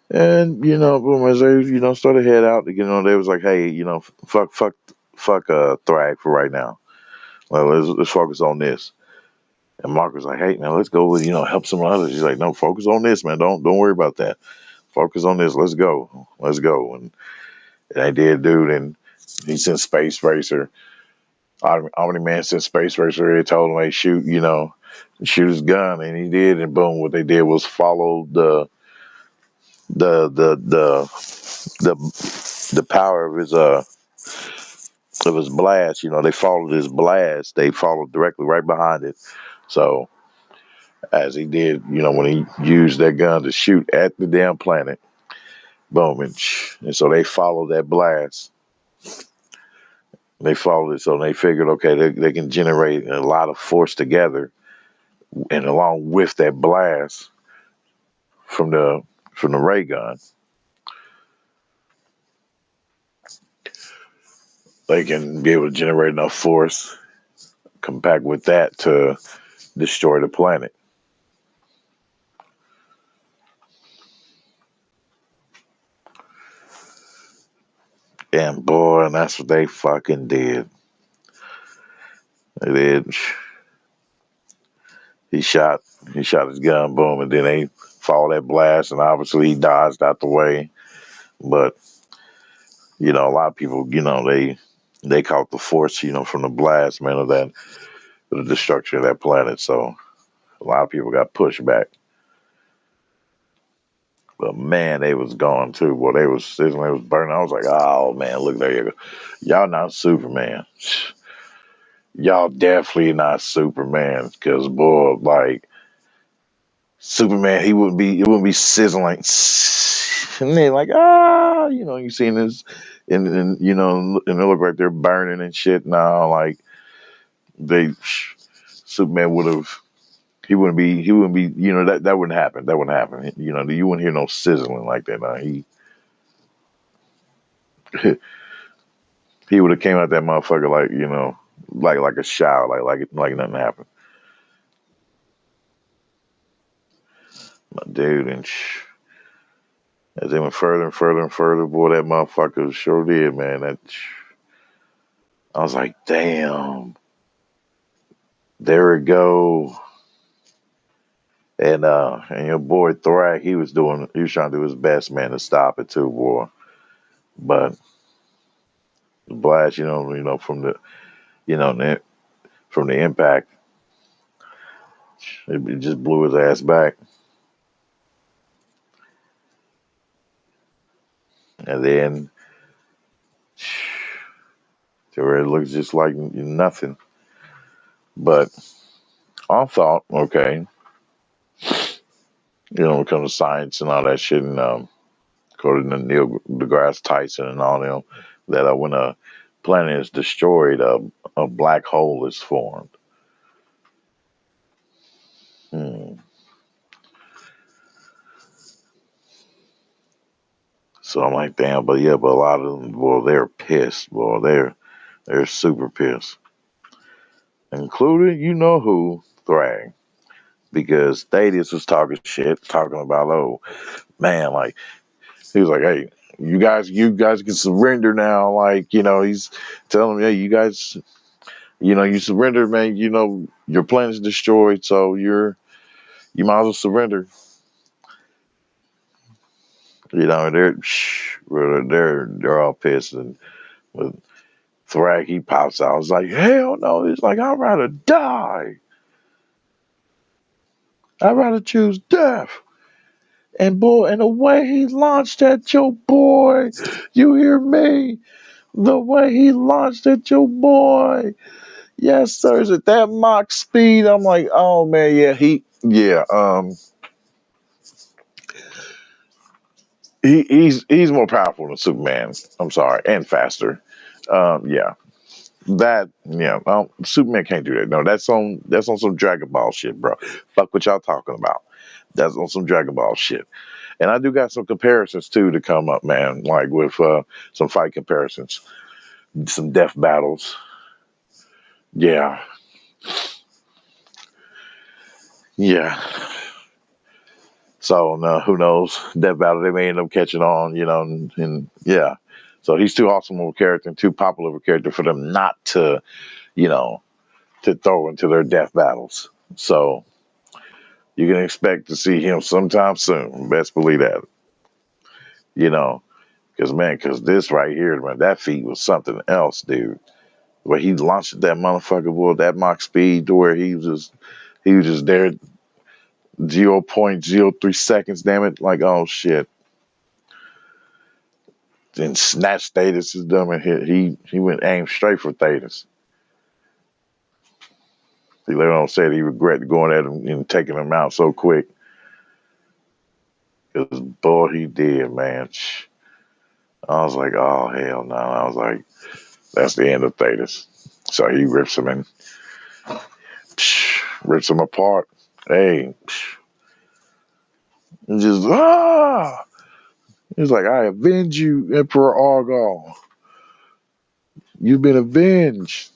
And boom, as they started to head out, they was like, hey, fuck Thrag for right now. Well, let's focus on this. And Mark was like, hey man, let's go with help some others. He's like, no, focus on this, man. Don't worry about that. Focus on this. Let's go. Let's go. And they did, dude. And he sent Space Racer. Omni Man sent Space Racer. He told him, hey, shoot his gun, and he did. And boom, what they did was follow the the the power of his blast. They followed his blast. They followed directly right behind it. So as he did, when he used that gun to shoot at the damn planet, boom, and so they followed that blast. They followed it, so they figured, okay, they can generate a lot of force together, and along with that blast from the ray gun, they can be able to generate enough force compact with that to destroy the planet. And boy, and that's what they fucking did. They did. He shot he shot his gun, boom, and then they followed that blast, and obviously he dodged out the way. But a lot of people, they caught the force, from the blast, man, of the destruction of that planet. So a lot of people got pushed back. But man, they was gone too. Boy, they was burning. I was like, oh man, look, there you go. Y'all not Superman. Y'all definitely not Superman. Cause boy, like Superman, it wouldn't be sizzling like, and then like, you seen this, and it look like they're burning and shit. Now, like they, Superman he wouldn't be, that wouldn't happen. That wouldn't happen. You wouldn't hear no sizzling like that. Now he would have came out that motherfucker like, like a shower, like nothing happened. My dude, and As they went further and further and further, boy, that motherfucker sure did, man. I was like, damn, there it go. And your boy Thrak, he was trying to do his best, man, to stop it too, boy. But the blast, from you know, the- from the impact, it just blew his ass back. And then it looks just like nothing. But I thought, okay, when it comes to science and all that shit, and according to Neil deGrasse Tyson and all them, that when a planet is destroyed, a black hole is formed. Hmm. So I'm like, damn, but yeah, but a lot of them, boy, they're pissed, boy, they're super pissed, including you know who, Thrag, because Thaddeus was talking shit, talking about, oh man, like he was like, hey, you guys can surrender now, like he's telling them, hey, you guys, you surrender, man, your planet's destroyed, so you might as well surrender, they're all pissed and. With Thrag, he pops out. I was like, hell no. He's like, I'd rather die. I'd rather choose death. And boy, and the way he launched at your boy, you hear me? The way he launched at your boy. Yes, sir. Is at that Mach speed. I'm like, oh man, he's more powerful than Superman. I'm sorry, and faster. Yeah. Superman can't do that. No, that's on some Dragon Ball shit, bro. Fuck what y'all talking about. That's on some Dragon Ball shit. And I do got some comparisons too to come up, man. Like with some fight comparisons, some death battles. Yeah, yeah. So no, who knows? Death battle, they may end up catching on, and yeah. So he's too awesome of a character and too popular of a character for them not to, you know, to throw into their death battles. So you can expect to see him sometime soon. Best believe that. You know, because this right here, man, that feat was something else, dude. Where he launched that motherfucker with that Mach speed to where he was just there 0.03 seconds, damn it. Like, oh shit. Then snatched Thetis' dumb and hit. He went aim straight for Thetis. He later on said he regretted going at him and taking him out so quick. Because boy, he did, man. I was like, oh hell no. I was like, that's the end of Thetis. So he rips him apart. Hey, and just he's like, I avenge you, Emperor Argal. You've been avenged.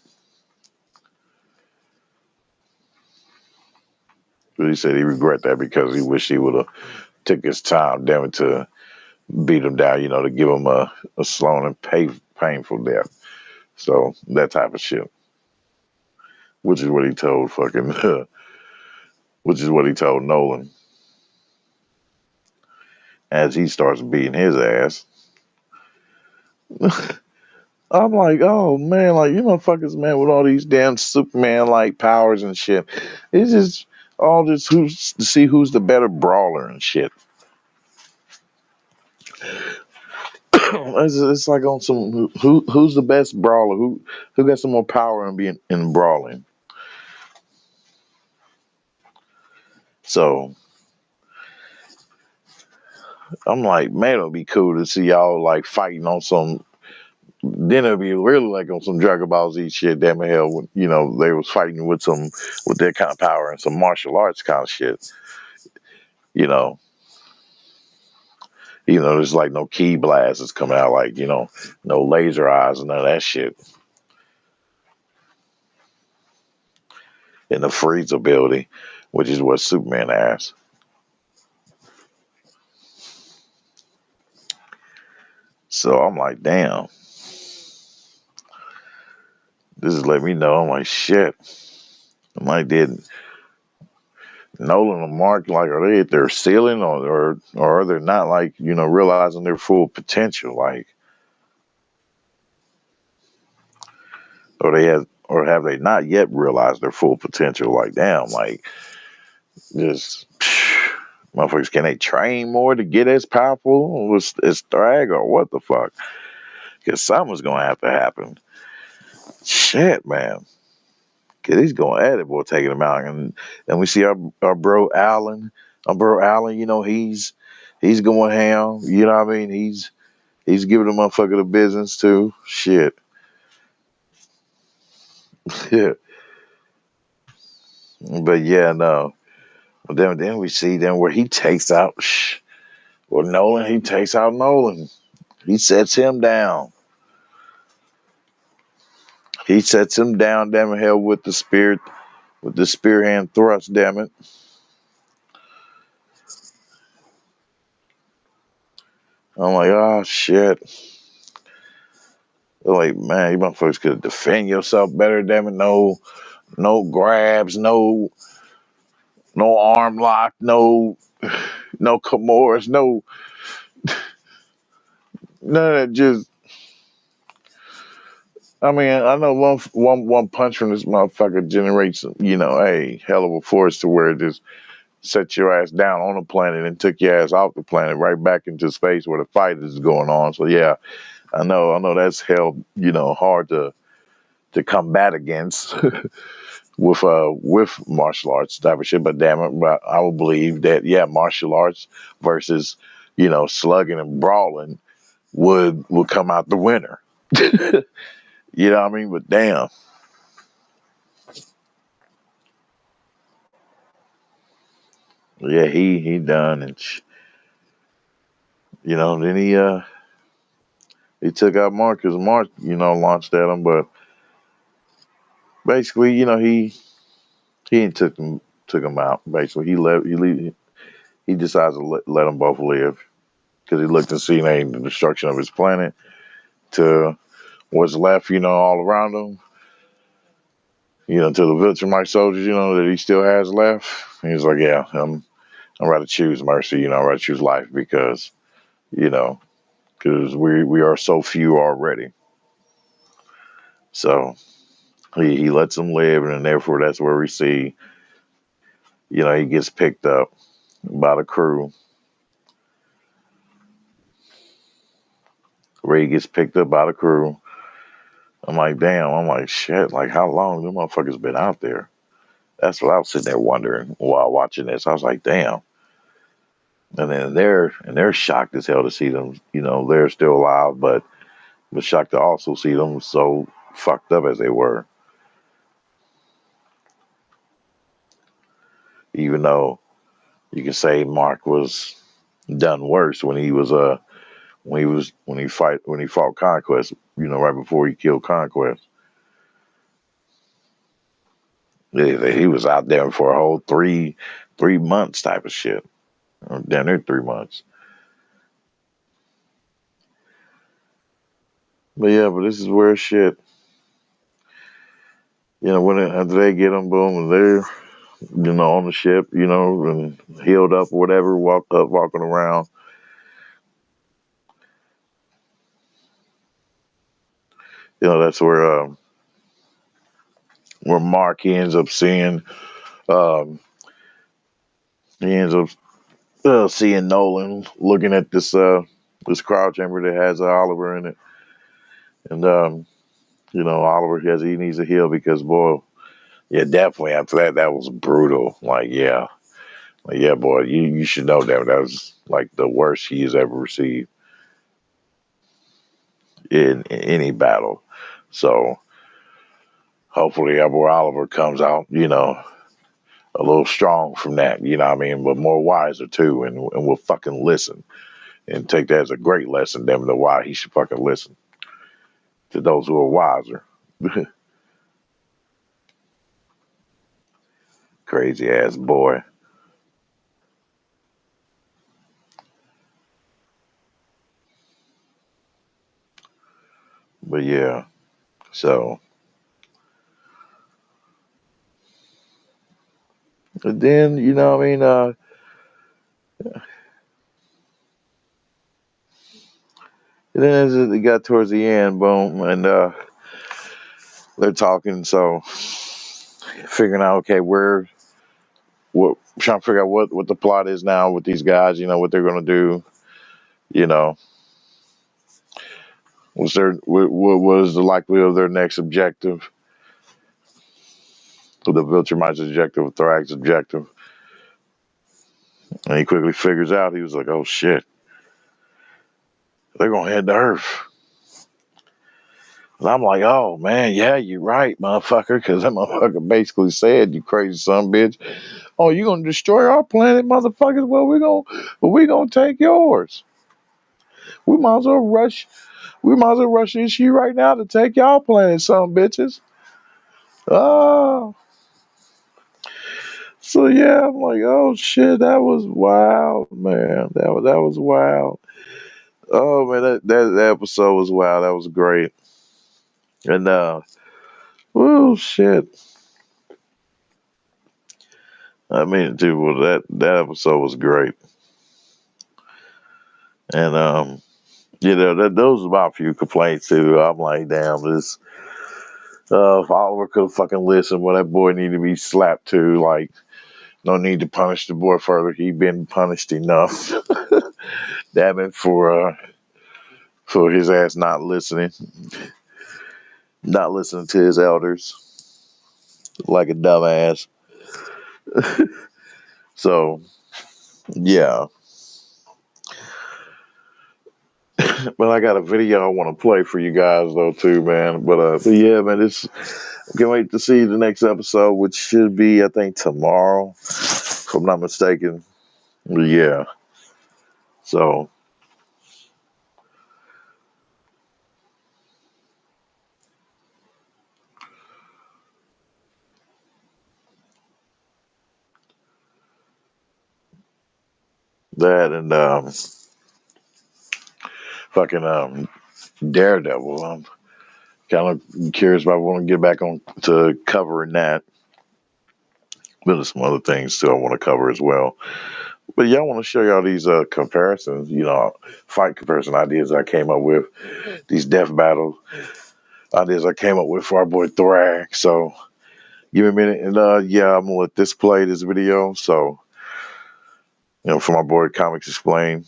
But he said he regret that because he wished he would have took his time, damn it, to beat him down, to give him a slow and painful death. So that type of shit, which is what he told which is what he told Nolan as he starts beating his ass. I'm like, oh man, like you motherfuckers, man, with all these damn Superman like powers and shit. It's just all this who's to see who's the better brawler and shit. It's like on some who's the best brawler, who got some more power in being in brawling. So I'm like, man, it'll be cool to see y'all like fighting on some. Then it'll be really like on some Dragon Ball Z shit. Damn hell, when, they was fighting with that kind of power and some martial arts kind of shit. You know, there's like no key blasts that's coming out, like no laser eyes and none of that shit. And the freeze ability, which is what Superman has. So I'm like, damn, this is letting me know. I'm like, shit. I'm like, did Nolan and Mark, like, are they at their ceiling, or are they not, like, realizing their full potential, like, or have they not yet realized their full potential? Like, damn, like, just motherfuckers, can they train more to get as powerful as Thrag, or what the fuck? Because something's gonna have to happen. Shit, man. Cause he's going at it, boy, taking him out, and we see our bro Allen. Our bro Allen, he's going ham. You know what I mean? He's giving the motherfucker the business too. Shit. Yeah. But yeah, no. But then we see then where he takes out Nolan. He takes out Nolan. He sets him down. He sets him down, damn it, hell, with the spear hand thrust, damn it. I'm like, oh shit. They're like, man, you motherfuckers could defend yourself better, damn it. No grabs, no arm lock, no Kimuras, none of that. Just, I mean, I know one punch from this motherfucker generates, a hell of a force to where it just set your ass down on the planet and took your ass off the planet right back into space where the fight is going on. So yeah, I know that's hell, hard to combat against with martial arts type of shit. But damn it, but I would believe that, yeah, martial arts versus slugging and brawling would come out the winner. You know what I mean? But damn, yeah, he done, and then he took out Marcus. Mark, launched at him, but basically, he ain't took him out. Basically, he decides to let them both live because he looked and seen the destruction of his planet to what's left, all around him. To the Viltrumite soldiers, that he still has left. He's like, yeah, I'd rather choose mercy, I'd rather choose life because, you know, because we are so few already. So he lets them live, and therefore that's where we see, he gets picked up by the crew. Where he gets picked up by the crew. I'm like, damn, I'm like, shit, like how long them motherfuckers been out there? That's what I was sitting there wondering while watching this. I was like, damn. And then they're shocked as hell to see them, they're still alive, but shocked to also see them so fucked up as they were. Even though you can say Mark was done worse when he was when he fought Conquest, right before he killed Conquest. He was out there for a whole 3 months type of shit. Down there 3 months. But yeah, but this is where shit, after they get them, boom, and they're, on the ship, and healed up or whatever, walking around. That's where Mark he ends up seeing, um, he ends up seeing Nolan looking at this crowd chamber that has Oliver in it, and Oliver he needs a heal because boy, yeah, definitely after that was brutal. Like, yeah, boy, you should know that was like the worst he has ever received in any battle. So hopefully, our boy Oliver comes out, a little strong from that. You know what I mean? But more wiser too, and will fucking listen and take that as a great lesson. Damn to why he should fucking listen to those who are wiser. Crazy ass boy. But yeah, so and then and then as it got towards the end, boom, and they're talking, so figuring out okay what trying to figure out what the plot is now with these guys, what they're gonna do, you know, what was the likelihood of their next objective, the Viltrumite's objective, or Thrax's objective, and he quickly figures out he was like, oh shit, they're gonna head to Earth. And I'm like, oh man, yeah, you're right, motherfucker, because that motherfucker basically said, you crazy son of a bitch. Oh, you gonna destroy our planet, motherfuckers? Well, we gonna take yours. We might as well rush. We might as well rush this shit right now to take y'all planet, some bitches. Oh, so yeah, I'm like, oh shit, that was wild, man. That was wild. Oh man, that episode was wild. That was great. And oh shit. I mean, dude, well, that episode was great. And those are my few complaints too. I'm like, damn, this if Oliver could have fucking listened, well, that boy needed to be slapped too. Like, no need to punish the boy further. He been punished enough. Damn it for his ass not listening to his elders like a dumbass. So yeah, but I got a video I want to play for you guys though too, man. But yeah, man, can't wait to see the next episode, which should be I think tomorrow, if I'm not mistaken. Yeah, so that and fucking Daredevil. I'm kind of curious, but I want to get back on to covering that. But there's some other things too I want to cover as well. But yeah, I want to show y'all these comparisons, fight comparison ideas I came up with, these death battle ideas I came up with for our boy Thrax. So give me a minute, and yeah, I'm gonna let this play this video. So for my boy Comics Explain,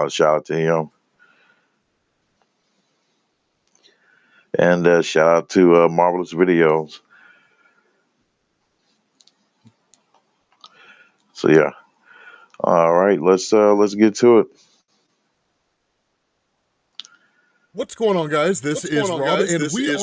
shout out to him, and shout out to Marvelous Videos. So yeah, all right, let's get to it. What's going on, guys? This is Rob, and we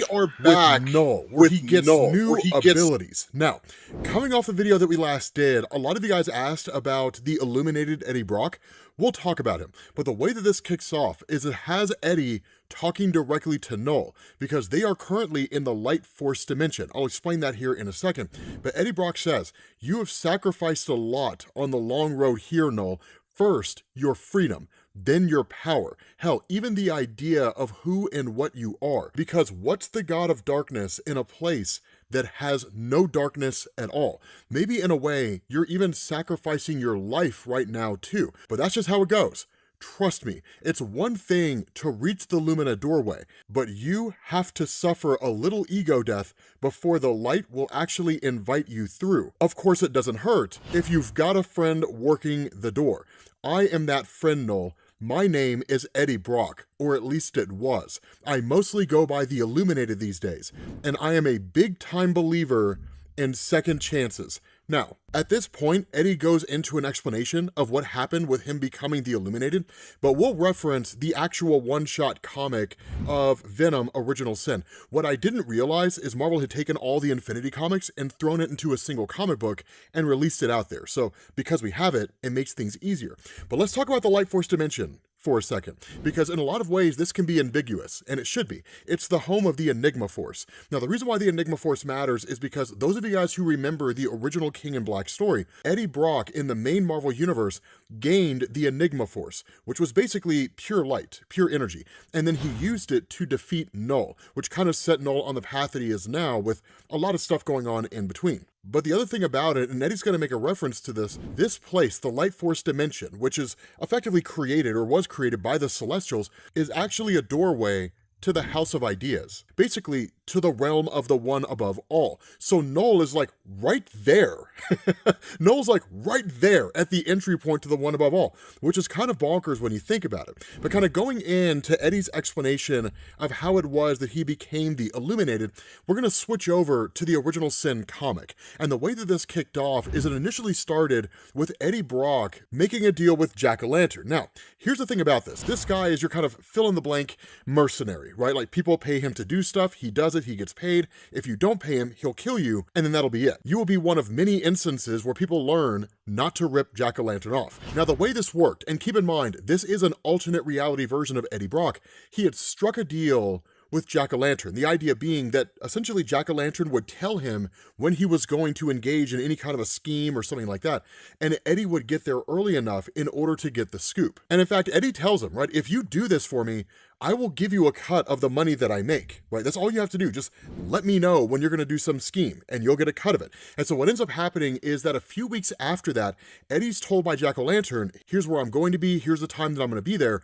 are back with Null, where he gets new abilities. Now, coming off the video that we last did, a lot of you guys asked about the Illuminated Eddie Brock. We'll talk about him, but the way that this kicks off is it has Eddie talking directly to Null, because they are currently in the Light Force dimension. I'll explain that here in a second, but Eddie Brock says, "You have sacrificed a lot on the long road here, Null. First, your freedom, then your power. Hell, even the idea of who and what you are. Because what's the god of darkness in a place that has no darkness at all? Maybe in a way, you're even sacrificing your life right now too. But that's just how it goes. Trust me, it's one thing to reach the Lumina doorway, but you have to suffer a little ego death before the light will actually invite you through. Of course, it doesn't hurt if you've got a friend working the door. I am that friend, Null. My name is Eddie Brock, or at least it was. I mostly go by the Illuminated these days, and I am a big-time believer in second chances. Now, at this point, Eddie goes into an explanation of what happened with him becoming the Illuminated, but we'll reference the actual one-shot comic of Venom Original Sin. What I didn't realize is Marvel had taken all the Infinity comics and thrown it into a single comic book and released it out there. So because we have it, it makes things easier. But let's talk about the Light Force dimension for a second, because in a lot of ways this can be ambiguous, and it should be. It's the home of the Enigma Force. Now, the reason why the Enigma Force matters is because those of you guys who remember the original King in Black story, Eddie Brock in the main Marvel universe gained the Enigma Force, which was basically pure light, pure energy, and then he used it to defeat Null, which kind of set Null on the path that he is now, with a lot of stuff going on in between. But the other thing about it, and Eddie's going to make a reference to this place, the Light Force Dimension, which is effectively created or was created by the Celestials, is actually a doorway to the House of Ideas, basically to the realm of the one above all. So Null is like right there. Null's like right there at the entry point to the one above all, which is kind of bonkers when you think about it. But kind of going into Eddie's explanation of how it was that he became the Illuminated, we're going to switch over to the original Sin comic. And the way that this kicked off is it initially started with Eddie Brock making a deal with Jack-o'-lantern. Now, here's the thing about this. This guy is your kind of fill-in-the-blank mercenary, right? Like, people pay him to do stuff, he does it, he gets paid. If you don't pay him, he'll kill you, and then that'll be it. You will be one of many instances where people learn not to rip Jack-o'-lantern off. Now, the way this worked, and keep in mind, this is an alternate reality version of Eddie Brock, he had struck a deal with Jack-o'-lantern. The idea being that essentially Jack-o'-lantern would tell him when he was going to engage in any kind of a scheme or something like that, and Eddie would get there early enough in order to get the scoop. And in fact, Eddie tells him, right, if you do this for me, I will give you a cut of the money that I make, right? That's all you have to do. Just let me know when you're going to do some scheme and you'll get a cut of it. And so what ends up happening is that a few weeks after that, Eddie's told by Jack-o'-lantern, here's where I'm going to be, here's the time that I'm going to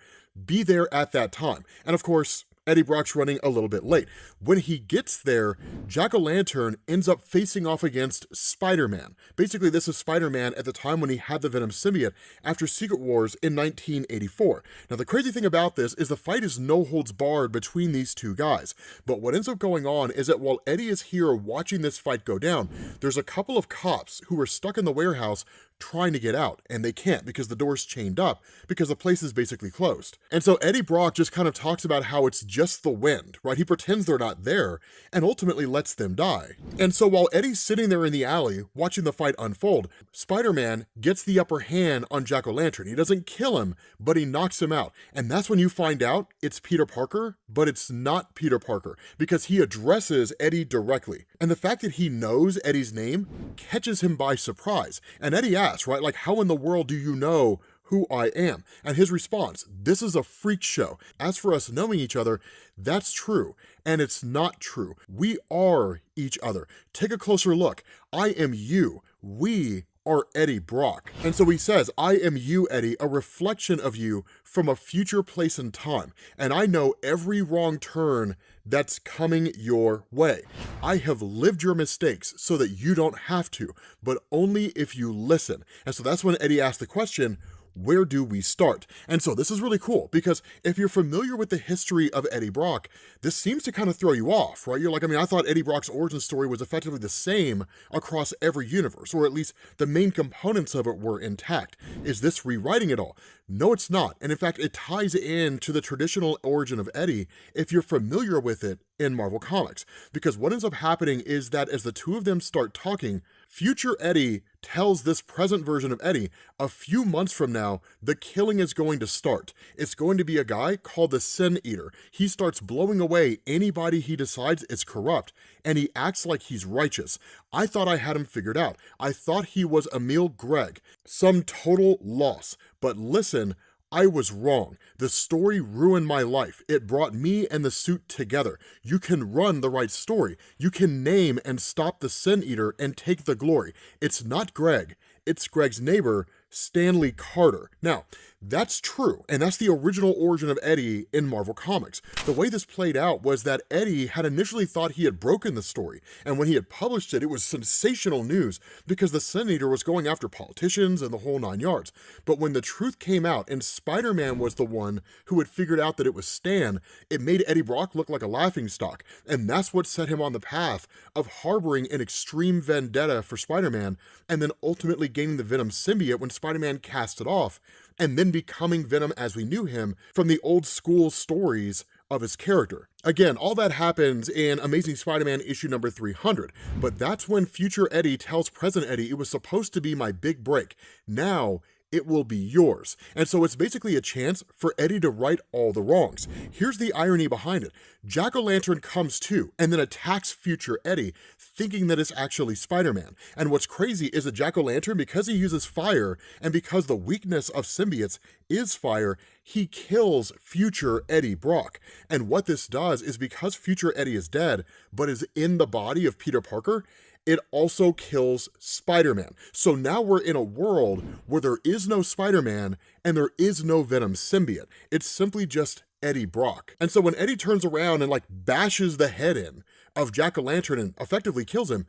be there at that time. And of course, Eddie Brock's running a little bit late. When he gets there, Jack-o'-lantern ends up facing off against Spider-Man. Basically, this is Spider-Man at the time when he had the Venom symbiote after Secret Wars in 1984. Now, the crazy thing about this is the fight is no holds barred between these two guys. But what ends up going on is that while Eddie is here watching this fight go down, there's a couple of cops who are stuck in the warehouse trying to get out, and they can't because the door's chained up because the place is basically closed. And so Eddie Brock just kind of talks about how it's just the wind, right? He pretends they're not there and ultimately lets them die. And so while Eddie's sitting there in the alley watching the fight unfold, Spider-Man gets the upper hand on Jack-o'-lantern. He doesn't kill him, but he knocks him out. And that's when you find out it's Peter Parker, but it's not Peter Parker because he addresses Eddie directly. And the fact that he knows Eddie's name catches him by surprise. And Eddie asks, right, like, how in the world do you know who I am? And his response, this is a freak show. As for us knowing each other, that's true. And it's not true. We are each other. Take a closer look. I am you. We are Eddie Brock. And so he says, I am you, Eddie, a reflection of you from a future place and time. And I know every wrong turn that's coming your way. I have lived your mistakes so that you don't have to, but only if you listen. And so that's when Eddie asked the question, where do we start? And so this is really cool because if you're familiar with the history of Eddie Brock, this seems to kind of throw you off, right? You're like, I mean, I thought Eddie Brock's origin story was effectively the same across every universe, or at least the main components of it were intact. Is this rewriting it all? No, it's not. And in fact, it ties in to the traditional origin of Eddie if you're familiar with it in Marvel Comics. Because what ends up happening is that as the two of them start talking, future Eddie tells this present version of Eddie, a few months from now, the killing is going to start. It's going to be a guy called the Sin Eater. He starts blowing away anybody he decides is corrupt, and he acts like he's righteous. I thought I had him figured out. I thought he was Emil Gregg. Some total loss. But listen, I was wrong. The story ruined my life. It brought me and the suit together. You can run the right story. You can name and stop the Sin Eater and take the glory. It's not Greg. It's Greg's neighbor, Stanley Carter. Now, that's true, and that's the original origin of Eddie in Marvel Comics. The way this played out was that Eddie had initially thought he had broken the story, and when he had published it, it was sensational news because the Sin Eater was going after politicians and the whole 9 yards. But when the truth came out and Spider-Man was the one who had figured out that it was Stan, it made Eddie Brock look like a laughingstock, and that's what set him on the path of harboring an extreme vendetta for Spider-Man, and then ultimately gaining the Venom symbiote when Spider-Man cast it off, and then becoming Venom as we knew him from the old school stories of his character. Again, all that happens in Amazing Spider-Man issue number 300, but that's when future Eddie tells present Eddie it was supposed to be my big break. Now, it will be yours. And so it's basically a chance for Eddie to right all the wrongs. Here's the irony behind it. Jack-o'-lantern comes to and then attacks future Eddie, thinking that it's actually Spider-Man. And what's crazy is that Jack-o'-lantern, because he uses fire and because the weakness of symbiotes is fire, he kills future Eddie Brock. And what this does is, because future Eddie is dead, but is in the body of Peter Parker, it also kills Spider-Man. So now we're in a world where there is no Spider-Man and there is no Venom symbiote. It's simply just Eddie Brock. And so when Eddie turns around and like bashes the head in of Jack-o'-lantern and effectively kills him,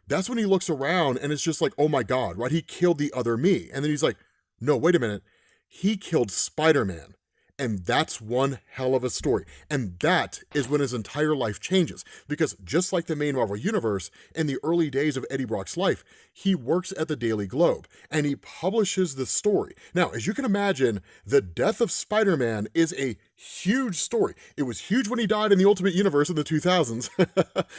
that's when he looks around and it's just like, oh my God, right? He killed the other me. And then he's like, no, wait a minute. He killed Spider-Man. And that's one hell of a story. And that is when his entire life changes. Because just like the main Marvel Universe, in the early days of Eddie Brock's life, he works at the Daily Globe and he publishes the story. Now, as you can imagine, the death of Spider-Man is a huge story. It was huge when he died in the Ultimate Universe in the 2000s.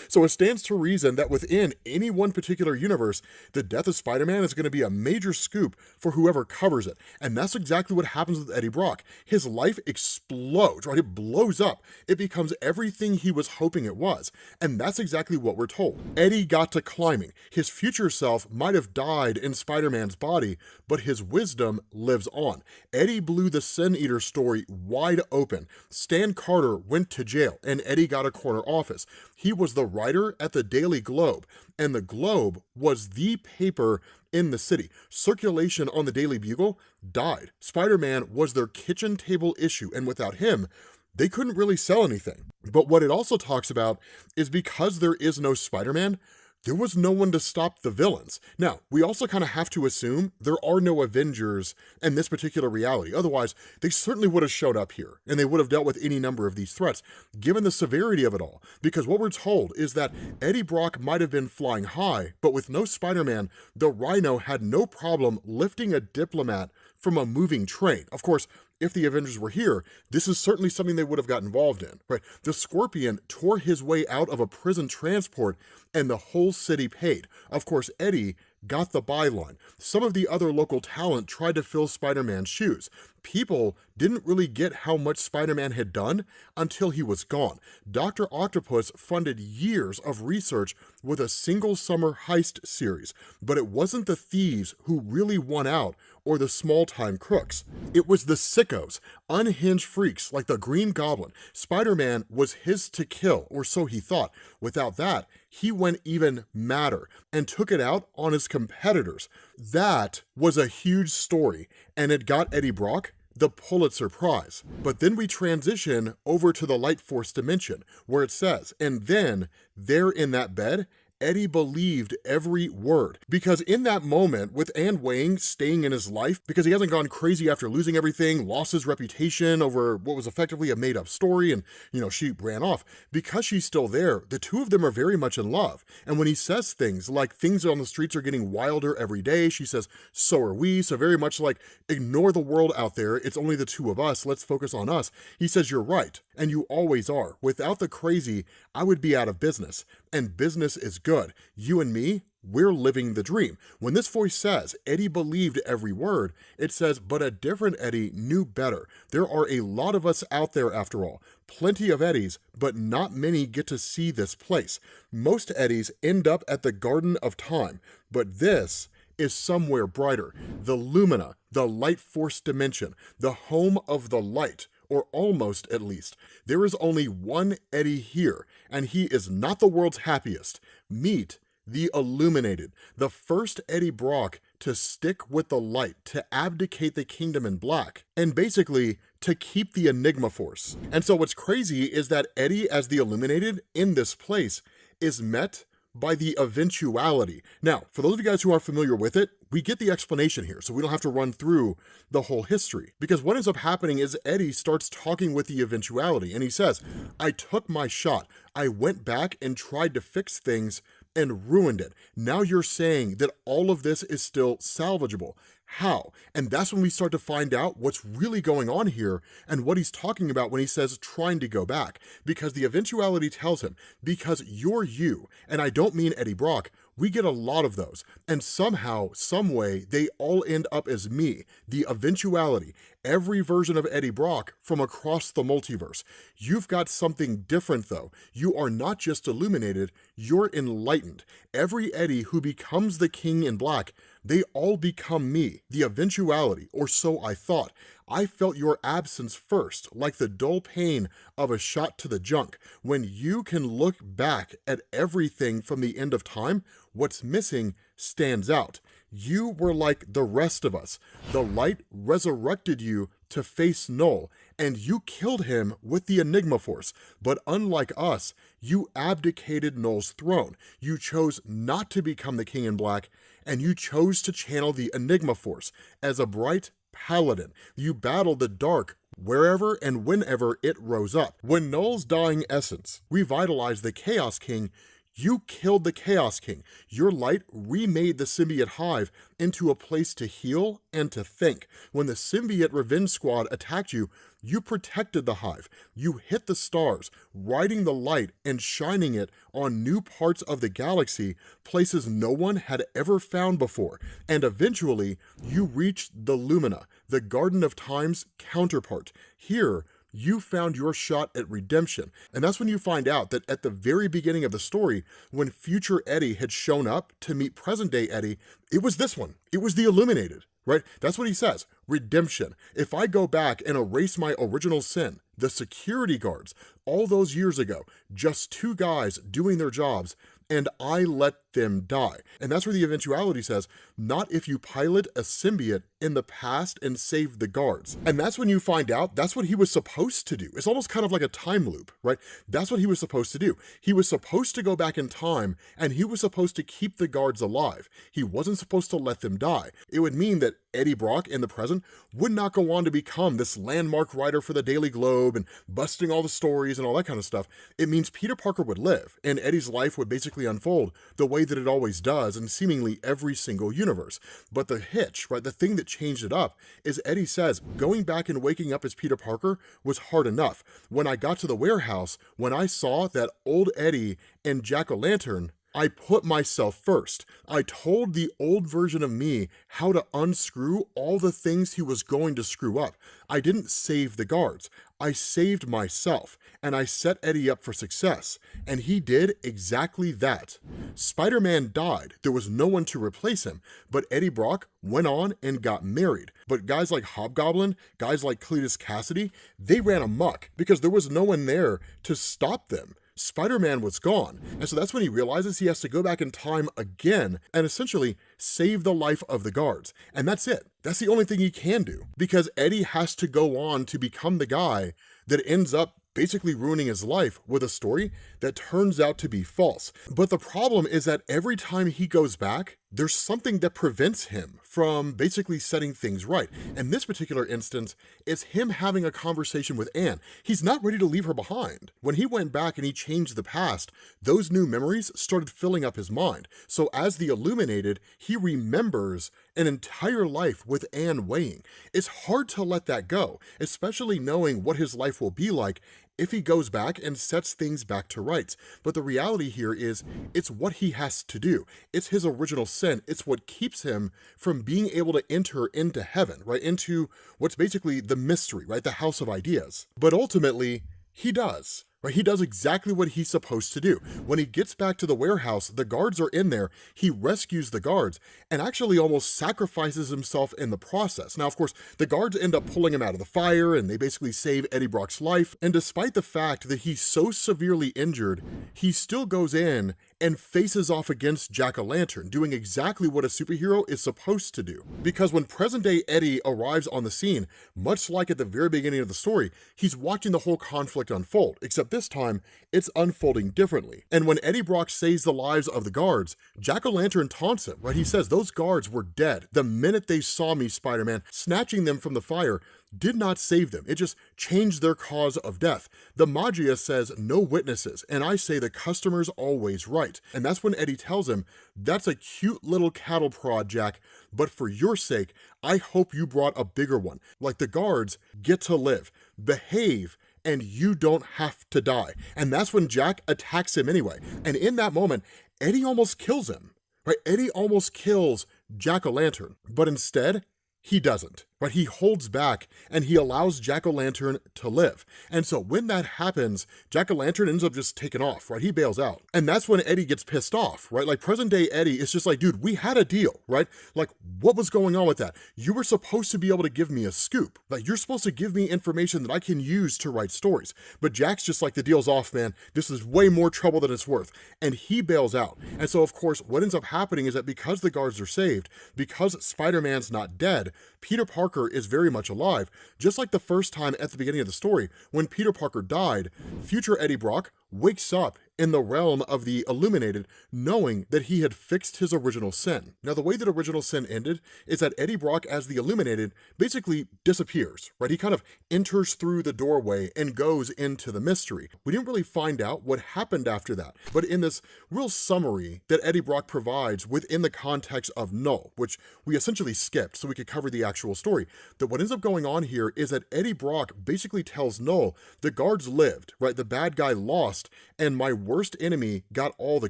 So it stands to reason that within any one particular universe, the death of Spider-Man is going to be a major scoop for whoever covers it. And that's exactly what happens with Eddie Brock. His life explodes, right? It blows up. It becomes everything he was hoping it was. And that's exactly what we're told. Eddie got to climbing. His future self might have died in Spider-Man's body, but his wisdom lives on. Eddie blew the Sin Eater story wide open. Stan Carter went to jail and Eddie got a corner office. He was the writer at the Daily Globe, and the Globe was the paper in the city. Circulation on the Daily Bugle died. Spider-Man was their kitchen table issue, and without him, they couldn't really sell anything. But what it also talks about is, because there is no Spider-Man, there was no one to stop the villains. Now, we also kind of have to assume there are no Avengers in this particular reality. Otherwise, they certainly would have showed up here, and they would have dealt with any number of these threats, given the severity of it all. Because what we're told is that Eddie Brock might have been flying high, but with no Spider-Man, the Rhino had no problem lifting a diplomat from a moving train. Of course, if the Avengers were here, this is certainly something they would have got involved in, right? The Scorpion tore his way out of a prison transport and the whole city paid. Of course, Eddie got the byline. Some of the other local talent tried to fill Spider-Man's shoes. People didn't really get how much Spider-Man had done until he was gone. Dr. Octopus funded years of research with a single summer heist series, but it wasn't the thieves who really won out or the small-time crooks. It was the sickos, unhinged freaks like the Green Goblin. Spider-Man was his to kill, or so he thought. Without that, he went even madder and took it out on his competitors. That was a huge story, and it got Eddie Brock the Pulitzer Prize. But then we transition over to the Light Force dimension, where it says, and then, there in that bed, Eddie believed every word. Because in that moment, with Anne Wang staying in his life, because he hasn't gone crazy after losing everything, lost his reputation over what was effectively a made-up story, and, she ran off. Because she's still there, the two of them are very much in love. And when he says things like, things on the streets are getting wilder every day, she says, so are we. So very much like, ignore the world out there. It's only the two of us. Let's focus on us. He says, you're right. And you always are. Without the crazy, I would be out of business. And business is good. You and me, we're living the dream. When this voice says, Eddie believed every word, it says, but a different Eddie knew better. There are a lot of us out there after all. Plenty of Eddies, but not many get to see this place. Most Eddies end up at the Garden of Time, but this is somewhere brighter. The Lumina, the Light Force dimension, the home of the light. Or almost, at least. There is only one Eddie here, and he is not the world's happiest. Meet the Illuminated, the first Eddie Brock to stick with the light, to abdicate the kingdom in black, and basically to keep the Enigma Force. And so what's crazy is that Eddie, as the Illuminated in this place, is met by the eventuality. Now, for those of you guys who aren't familiar with it, we get the explanation here, so we don't have to run through the whole history. Because what ends up happening is Eddie starts talking with the eventuality, and he says, I took my shot. I went back and tried to fix things and ruined it. Now you're saying that all of this is still salvageable. How? And that's when we start to find out what's really going on here and what he's talking about when he says trying to go back. Because the eventuality tells him, because you're you, and I don't mean Eddie Brock, We get a lot of those, and somehow, some way, they all end up as me, the eventuality, every version of Eddie Brock from across the multiverse. You've got something different though. You are not just illuminated, you're enlightened. Every Eddie who becomes the King in Black, they all become me, the eventuality, or so I thought. I felt your absence first, like the dull pain of a shot to the junk. When you can look back at everything from the end of time, what's missing stands out. You were like the rest of us. The light resurrected you to face Null, and you killed him with the Enigma Force. But unlike us, you abdicated Null's throne. You chose not to become the King in Black, and you chose to channel the Enigma Force as a bright paladin. You battled the dark wherever and whenever it rose up. When Null's dying essence revitalized the Chaos King, you killed the Chaos King. Your light remade the symbiote hive into a place to heal and to think. When the symbiote revenge squad attacked you, you protected the hive. You hit the stars, riding the light and shining it on new parts of the galaxy, places no one had ever found before. And eventually, you reached the Lumina, the Garden of Time's counterpart. Here, you found your shot at redemption. And that's when you find out that at the very beginning of the story, when future Eddie had shown up to meet present day Eddie, it was this one. It was the Illuminated, right? That's what he says, redemption. If I go back and erase my original sin, the security guards, all those years ago, just two guys doing their jobs, and I let them die. And that's where the eventuality says, not if you pilot a symbiote in the past and save the guards. And that's when you find out that's what he was supposed to do. It's almost kind of like a time loop, right? That's what he was supposed to do. He was supposed to go back in time, and he was supposed to keep the guards alive. He wasn't supposed to let them die. It would mean that Eddie Brock in the present would not go on to become this landmark writer for the Daily Globe and busting all the stories and all that kind of stuff. It means Peter Parker would live, and Eddie's life would basically unfold the way that it always does in seemingly every single universe. But the hitch, right, the thing that changed it up is Eddie says, going back and waking up as Peter Parker was hard enough. When I got to the warehouse, when I saw that old Eddie and Jack-o'-lantern, I put myself first. I told the old version of me how to unscrew all the things he was going to screw up. I didn't save the guards. I saved myself, and I set Eddie up for success, and he did exactly that. Spider-Man died. There was no one to replace him, but Eddie Brock went on and got married. But guys like Hobgoblin, guys like Cletus Cassidy, they ran amok because there was no one there to stop them. Spider-Man was gone, and so that's when he realizes he has to go back in time again and essentially save the life of the guards. And that's it. That's the only thing he can do, because Eddie has to go on to become the guy that ends up basically ruining his life with a story that turns out to be false. But the problem is that every time he goes back, there's something that prevents him from basically setting things right. In this particular instance, it's him having a conversation with Anne. He's not ready to leave her behind. When he went back and he changed the past, those new memories started filling up his mind. So as the Illuminated, he remembers an entire life with Anne weighing. It's hard to let that go, especially knowing what his life will be like if he goes back and sets things back to rights. But the reality here is, it's what he has to do. It's his original sin. It's what keeps him from being able to enter into heaven, right? Into what's basically the mystery, right? The house of ideas. But ultimately, he does. Right? He does exactly what he's supposed to do. When he gets back to the warehouse, the guards are in there, he rescues the guards, and actually almost sacrifices himself in the process. Now, of course, the guards end up pulling him out of the fire, and they basically save Eddie Brock's life, and despite the fact that he's so severely injured, he still goes in and faces off against Jack-o'-lantern, doing exactly what a superhero is supposed to do. Because when present-day Eddie arrives on the scene, much like at the very beginning of the story, he's watching the whole conflict unfold, except this time, it's unfolding differently. And when Eddie Brock saves the lives of the guards, Jack-o'-lantern taunts him, right? He says, those guards were dead the minute they saw me, Spider-Man. Snatching them from the fire did not save them. It just changed their cause of death. The Magia says no witnesses, and I say the customer's always right. And that's when Eddie tells him, that's a cute little cattle prod, Jack, but for your sake, I hope you brought a bigger one. Like the guards get to live, behave, and you don't have to die. And that's when Jack attacks him anyway. And in that moment, Eddie almost kills him. right? Eddie almost kills Jack-o'-lantern, but instead, he doesn't, right? He holds back and he allows Jack-o'-lantern to live. And so when that happens, Jack-o'-lantern ends up just taking off, right? He bails out. And that's when Eddie gets pissed off, right? Like present day Eddie is just like, dude, we had a deal, right? Like what was going on with that? You were supposed to be able to give me a scoop. Like you're supposed to give me information that I can use to write stories. But Jack's just like, the deal's off, man. This is way more trouble than it's worth. And he bails out. And so of course, what ends up happening is that because the guards are saved, because Spider-Man's not dead, Peter Parker is very much alive, just like the first time at the beginning of the story, when Peter Parker died, future Eddie Brock wakes up in the realm of the Illuminated, knowing that he had fixed his original sin. Now, the way that original sin ended is that Eddie Brock, as the Illuminated, basically disappears, right? He kind of enters through the doorway and goes into the mystery. We didn't really find out what happened after that, but in this real summary that Eddie Brock provides within the context of Null, which we essentially skipped so we could cover the actual story, that what ends up going on here is that Eddie Brock basically tells Null, the guards lived, right? The bad guy lost, and my worst enemy got all the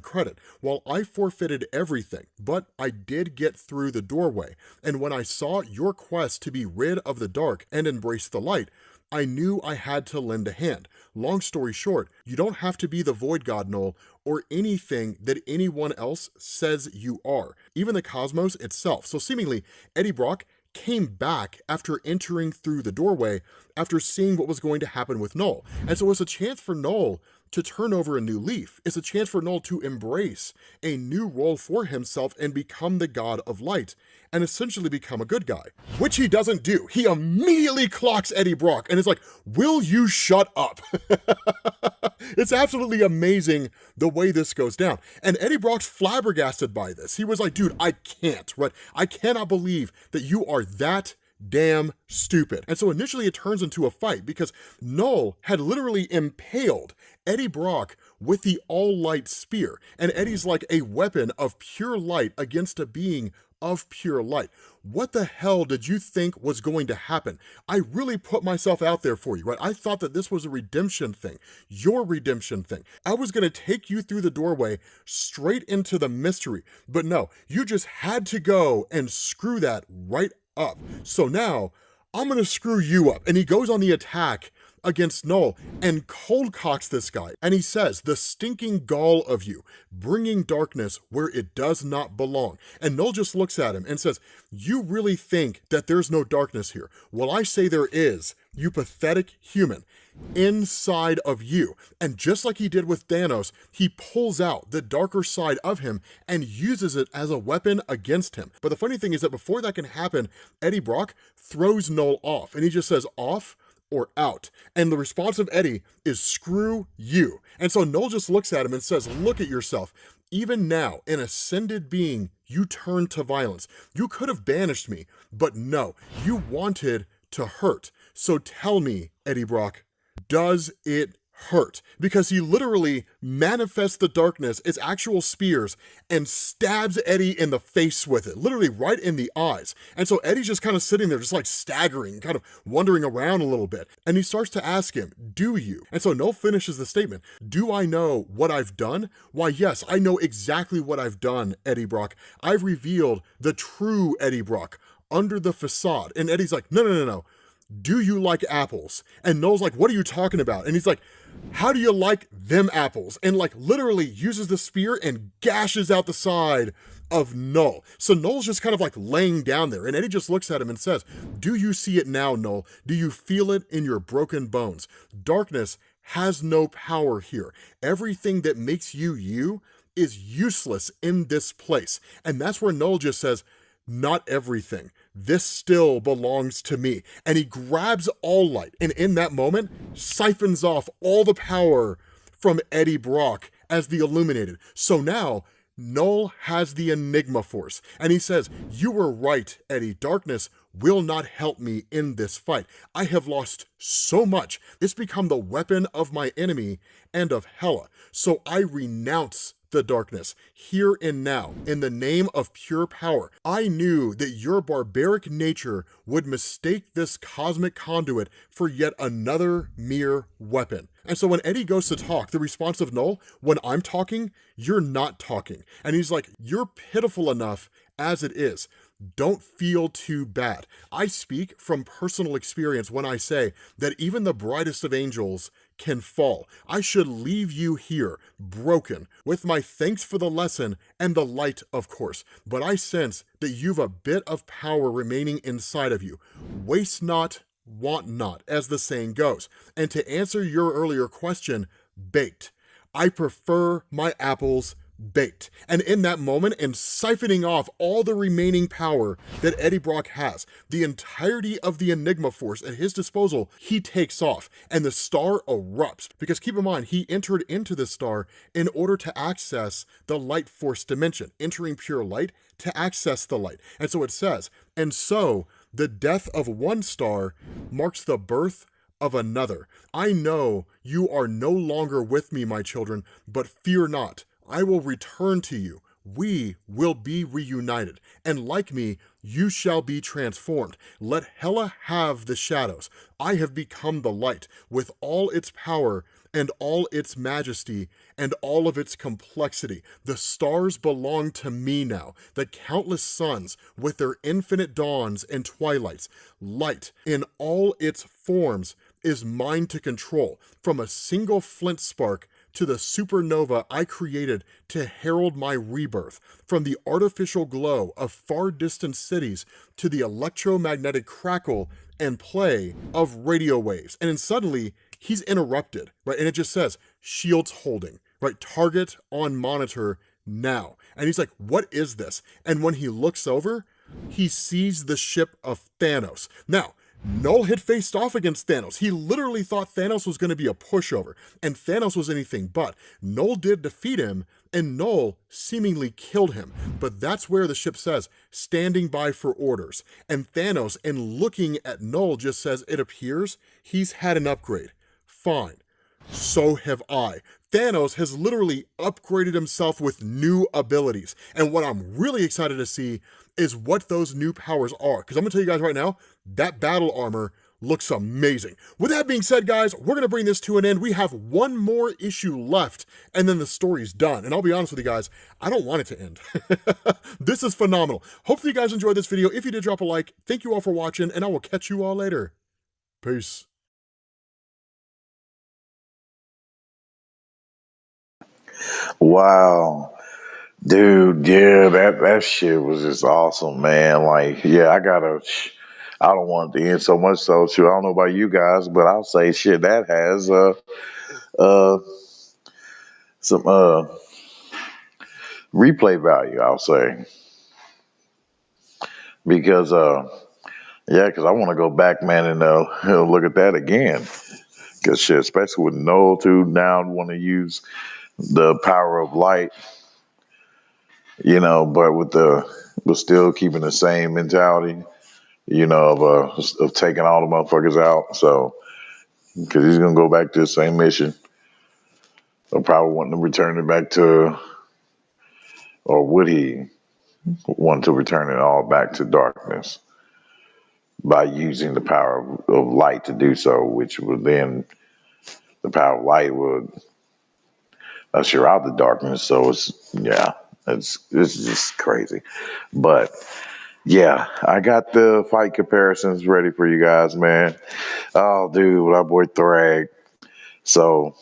credit, while I forfeited everything, but I did get through the doorway. And when I saw your quest to be rid of the dark and embrace the light, I knew I had to lend a hand. Long story short, you don't have to be the Void God, Null, or anything that anyone else says you are, even the cosmos itself. So seemingly, Eddie Brock came back after entering through the doorway after seeing what was going to happen with Null. And so it's a chance for Null to turn over a new leaf. It's a chance for Null to embrace a new role for himself and become the god of light and essentially become a good guy, which he doesn't do. He immediately clocks Eddie Brock and is like, will you shut up? It's absolutely amazing the way this goes down. And Eddie Brock's flabbergasted by this. He was like, dude, I can't, right? I cannot believe that you are that damn stupid. And so initially it turns into a fight because Null had literally impaled Eddie Brock with the all-light spear. And Eddie's like a weapon of pure light against a being of pure light. What the hell did you think was going to happen? I really put myself out there for you, right? I thought that this was a redemption thing, your redemption thing. I was going to take you through the doorway straight into the mystery, but no, you just had to go and screw that right up. So now I'm going to screw you up. And he goes on the attack against Null and cold cocks this guy. And he says, the stinking gall of you, bringing darkness where it does not belong. And Null just looks at him and says, you really think that there's no darkness here? Well, I say there is, you pathetic human, inside of you. And just like he did with Thanos, he pulls out the darker side of him and uses it as a weapon against him. But the funny thing is that before that can happen, Eddie Brock throws Null off and he just says, off or out. And the response of Eddie is screw you. And so Null just looks at him and says, look at yourself. Even now, an ascended being, you turn to violence. You could have banished me, but no, you wanted to hurt. So tell me, Eddie Brock, does it hurt? Because he literally manifests the darkness as actual spears and stabs Eddie in the face with it, literally right in the eyes. And so Eddie's just kind of sitting there, just like staggering, kind of wandering around a little bit. And he starts to ask him, do you? And so Null finishes the statement, do I know what I've done? Why, yes, I know exactly what I've done, Eddie Brock. I've revealed the true Eddie Brock under the facade. And Eddie's like, no. Do you like apples? And Null's like, what are you talking about? And he's like, how do you like them apples? And like literally uses the spear and gashes out the side of Null. So Null's just kind of like laying down there. And Eddie just looks at him and says, do you see it now, Null? Do you feel it in your broken bones? Darkness has no power here. Everything that makes you you is useless in this place. And that's where Null just says, not everything. This still belongs to me. And he grabs All Light, and in that moment, siphons off all the power from Eddie Brock as the Illuminated. So now, Null has the Enigma Force, and he says, you were right, Eddie. Darkness will not help me in this fight. I have lost so much. It's become the weapon of my enemy and of Hela. So I renounce the darkness, here and now, in the name of pure power. I knew that your barbaric nature would mistake this cosmic conduit for yet another mere weapon. And so when Eddie goes to talk, the response of Null, when I'm talking, you're not talking. And he's like, you're pitiful enough as it is. Don't feel too bad. I speak from personal experience when I say that even the brightest of angels can fall. I should leave you here, broken, with my thanks for the lesson and the light, of course. But I sense that you've a bit of power remaining inside of you. Waste not, want not, as the saying goes. And to answer your earlier question, baked. I prefer my apples baked. And in that moment, in siphoning off all the remaining power that Eddie Brock has, the entirety of the Enigma Force at his disposal, he takes off, and the star erupts. Because keep in mind, he entered into the star in order to access the light force dimension, entering pure light to access the light. And so it says, and so the death of one star marks the birth of another. I know you are no longer with me, my children, but fear not. I will return to you. We will be reunited. And like me, you shall be transformed. Let Hela have the shadows. I have become the light with all its power and all its majesty and all of its complexity. The stars belong to me now, the countless suns with their infinite dawns and twilights. Light in all its forms is mine to control, from a single flint spark to the supernova I created to herald my rebirth, from the artificial glow of far distant cities to the electromagnetic crackle and play of radio waves. And then suddenly he's interrupted, right? And it just says, shields holding, right? Target on monitor now. And he's like, what is this? And when he looks over, he sees the ship of Thanos. Now, Null had faced off against Thanos. He literally thought Thanos was going to be a pushover, and Thanos was anything but. Null did defeat him, and Null seemingly killed him. But that's where the ship says, standing by for orders. And Thanos, in looking at Null, just says, it appears he's had an upgrade. Fine. So have I. Thanos has literally upgraded himself with new abilities. And what I'm really excited to see is what those new powers are. Because I'm going to tell you guys right now, that battle armor looks amazing. With that being said, guys, we're going to bring this to an end. We have one more issue left, and then the story's done. And I'll be honest with you guys, I don't want it to end. This is phenomenal. Hopefully you guys enjoyed this video. If you did, drop a like. Thank you all for watching, and I will catch you all later. Peace. Wow. Dude, yeah, that shit was just awesome, man. Like, yeah, I don't want it to end so much so, too. I don't know about you guys, but I'll say shit that has uh some replay value, I'll say. Because yeah, because I want to go back, man, and look at that again. Because shit, especially with Noel too, now want to use the power of light, but still keeping the same mentality, of taking all the motherfuckers out. So, because he's gonna go back to the same mission, or probably wanting to return it back to, or would he want to return it all back to darkness by using the power of light to do so, which would then the power of light would usher out the darkness. So it's just crazy, but. Yeah, I got the fight comparisons ready for you guys, man. Oh, dude, with our boy Thrag. So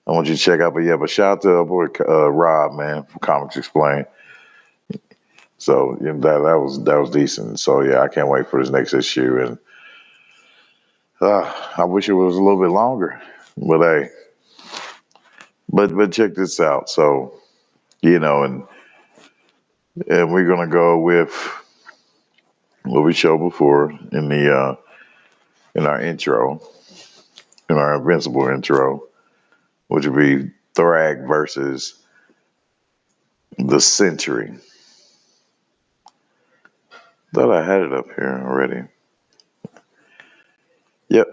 I want you to check out. But shout out to our boy Rob, man, from Comics Explained. So that was decent. So yeah, I can't wait for this next issue, and I wish it was a little bit longer. But hey, but check this out. So and we're gonna go with what we showed before in the in our intro, in our Invincible intro, which would be Thrag versus the Century. Thought I had it up here already. Yep,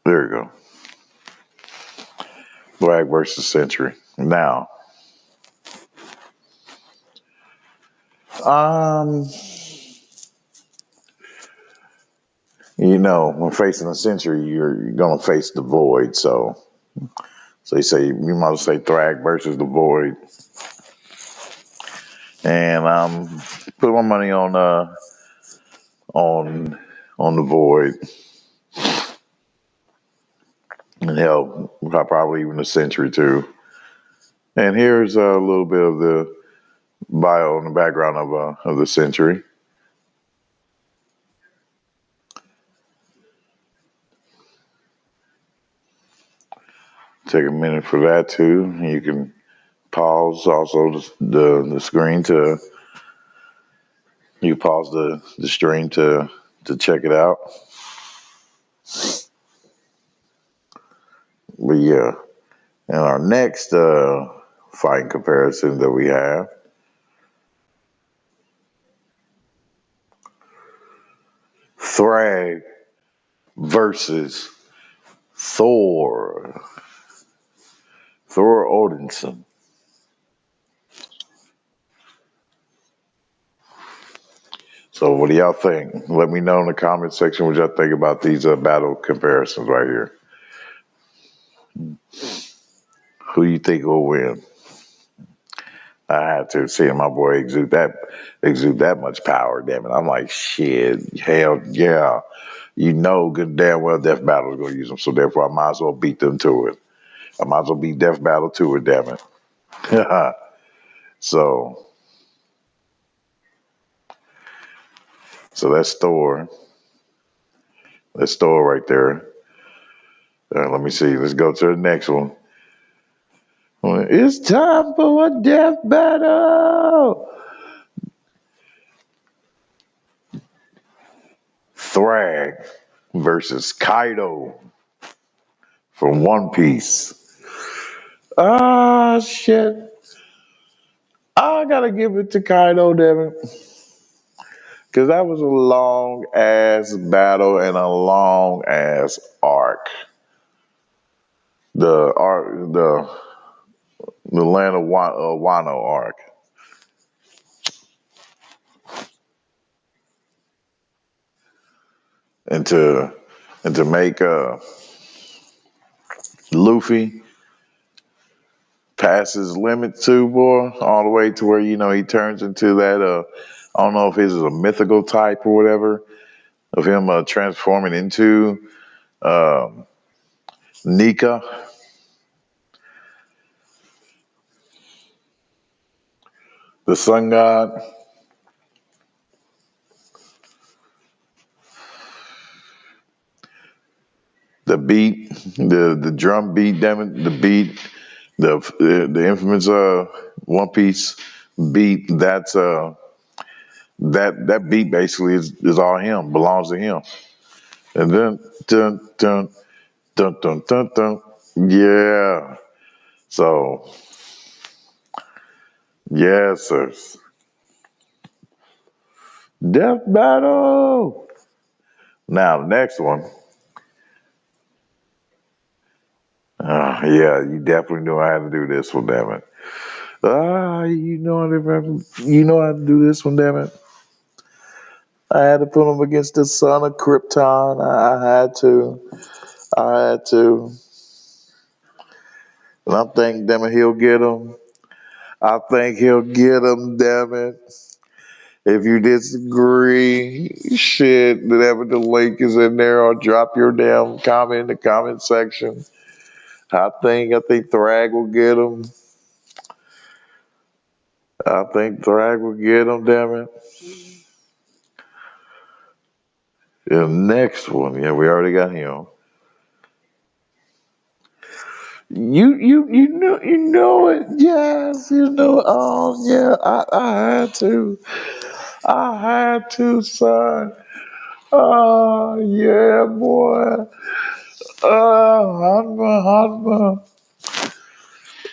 there we go. Thrag versus Century. Now, You know, when facing a Sentry, you're gonna face the Void. So they say you might as well say Thrag versus the Void. And put my money on the Void. And hell, probably even the Sentry too. And here's a little bit of the bio in the background of the Sentry. Take a minute for that too. You can pause also the screen to you pause the stream to check it out. But yeah, and our next fighting comparison that we have, Thrag versus Thor. Thor Odinson. So what do y'all think? Let me know in the comment section what y'all think about these battle comparisons right here. Who do you think will win? I had to see my boy exude that much power, damn it. I'm like, shit, hell yeah. You know good and damn well Death Battle is gonna use them, so therefore I might as well beat them to it. I might as well beat Death Battle to it, damn it. so that's Thor. That's Thor right there. Let me see. Let's go to the next one. It's time for a death battle. Thrag versus Kaido from One Piece. Ah, shit. I gotta give it to Kaido, damn it. Because that was a long ass battle and a long ass arc. The Land of Wano arc. And to make Luffy pass his limit too, boy, all the way to where, you know, he turns into that I don't know if his is a mythical type or whatever, of him transforming into Nika. The sun god. The beat, the drum beat, damn it, the beat, the infamous One Piece beat. That beat basically is all him, belongs to him. And then dun dun dun dun dun dun, yeah. So yes, sir. Death battle. Now the next one. Yeah, you definitely know how to do this one, damn it. You know how to do this one, damn it. I had to put him against the son of Krypton. I had to. I had to. And I'm thinking, damn it, he'll get him. I think he'll get him, damn it. If you disagree, shit, whatever the link is in there, or drop your damn comment in the comment section. I think Thrag will get him. I think Thrag will get him, damn it. The next one, yeah, we already got him. You know it, yes, you know. Oh yeah, I had to, son. Oh yeah, boy. Hanma.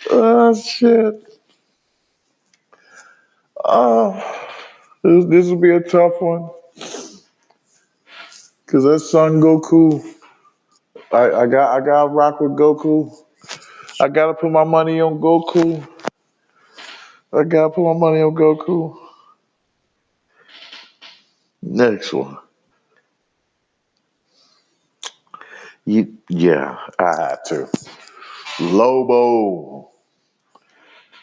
Oh shit. Oh, this will be a tough one, cause that's Son Goku. I got to rock with Goku. I gotta put my money on Goku. I gotta put my money on Goku. Next one. Yeah, I had to. Lobo.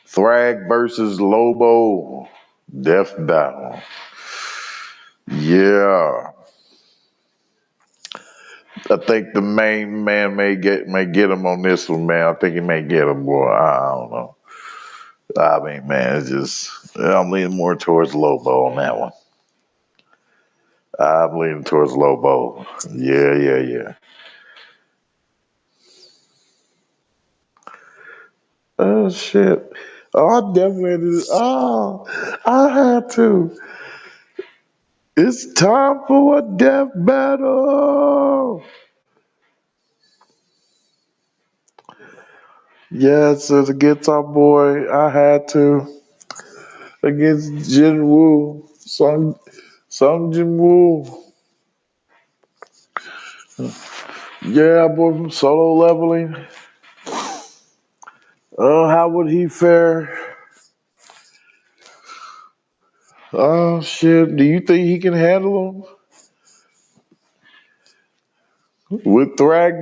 Thrag versus Lobo. Death battle. Yeah. I think the main man may get him on this one, man. I think he may get him, boy. I don't know. I mean, man, it's just I'm leaning more towards Lobo on that one. I'm leaning towards Lobo. Yeah. Oh shit. Oh, I definitely had to. Oh, I had to. It's time for a death battle. Yes, as a guitar boy, I had to against Jin Woo, Sung Jin Woo. Yeah, boy from Solo Leveling. Oh, how would he fare? Oh shit! Do you think he can handle him? Would Thrag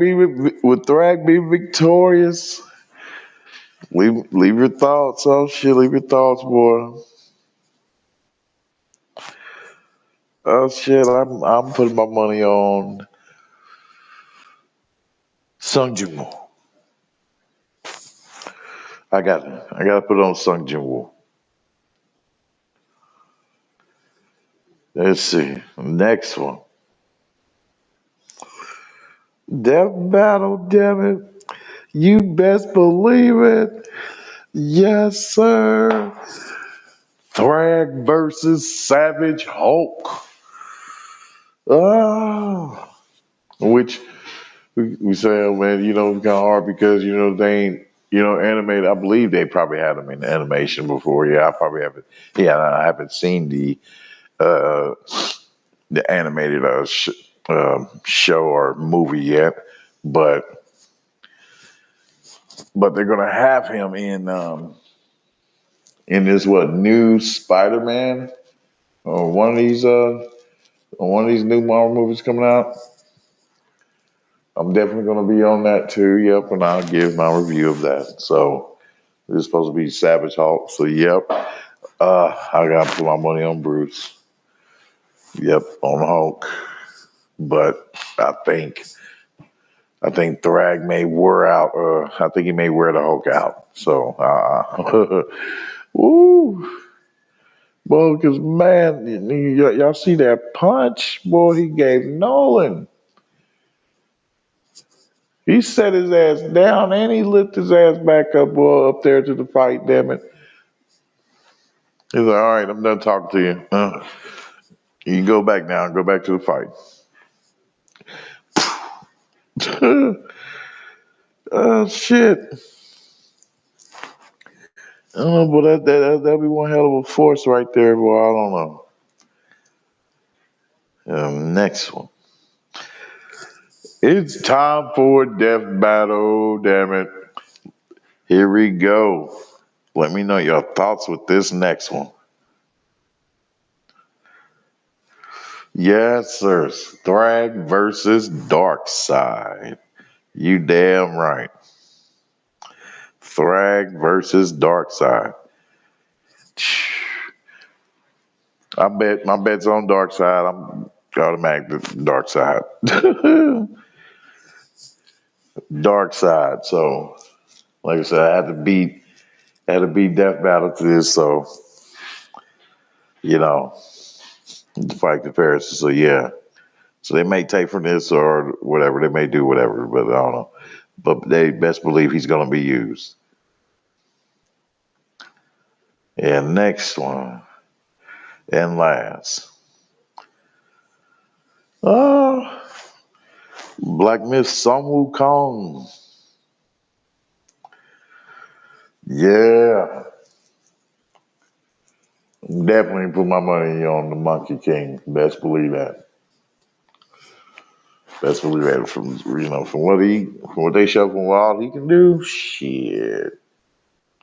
be victorious? Leave your thoughts. Oh shit! Leave your thoughts, boy. Oh shit! I'm putting my money on Sung Jin Woo. I got to put it on Sung Jin Woo. Let's see. Next one. Death battle, damn it. You best believe it. Yes, sir. Thrag versus Savage Hulk. Ah. Which we say, oh, man, it's kind of hard because, they ain't, animated. I believe they probably had them in animation before. Yeah, I probably haven't. Yeah, I haven't seen uh, the animated show or movie yet, but they're gonna have him in this new Spider-Man or one of these new Marvel movies coming out. I'm definitely gonna be on that too. Yep, and I'll give my review of that. So this is supposed to be Savage Hulk. So yep, I gotta put my money on Bruce. Yep, on Hulk. But I think Thrag may wear out. I think he may wear the Hulk out. So, woo. Boy, because man, y'all see that punch? Boy, he gave Nolan. He set his ass down and he lifted his ass back up, boy, up there to the fight, damn it. He's like, all right, I'm done talking to you. You can go back now and go back to the fight. Oh, shit. I don't know, but that'd be one hell of a force right there, boy. I don't know. Next one. It's time for a death battle, damn it. Here we go. Let me know your thoughts with this next one. Yes, sir. Thrag versus Darkseid. You damn right. Thrag versus Darkseid. I bet my bet's on Darkseid. I'm automatic Darkseid. Darkseid. So, like I said, I had to beat Death Battle to this. So, you know, to fight comparison. So yeah. So they may take from this or whatever. They may do whatever, but I don't know. But they best believe he's going to be used. And next one and last. Oh, Black Myth Sun Wukong. Yeah. Definitely put my money on the Monkey King. Best believe that. Best believe that. From what they show from what all he can do. Shit.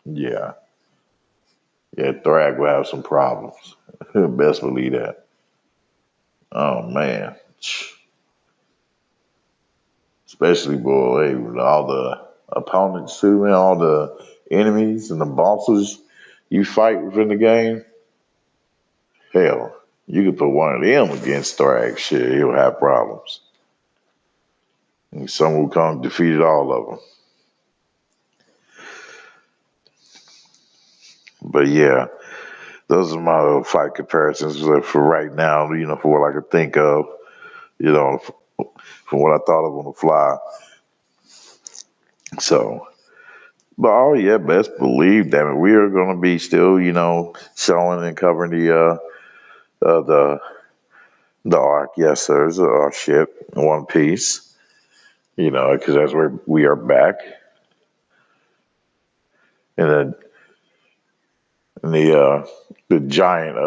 Yeah. Yeah, Thrag will have some problems. Best believe that. Oh man. Especially, boy, with all the opponents too, man, all the enemies and the bosses you fight within the game. Hell, you could put one of them against Thrax, shit, he'll have problems. And some will come defeated all of them. But yeah, those are my fight comparisons for right now, for what I could think of, from what I thought of on the fly. So, but oh yeah, best believe, damn it, we are going to be still, showing and covering the arc. Yes, sir, it's our ship, One Piece. Because that's where we are back. And the giant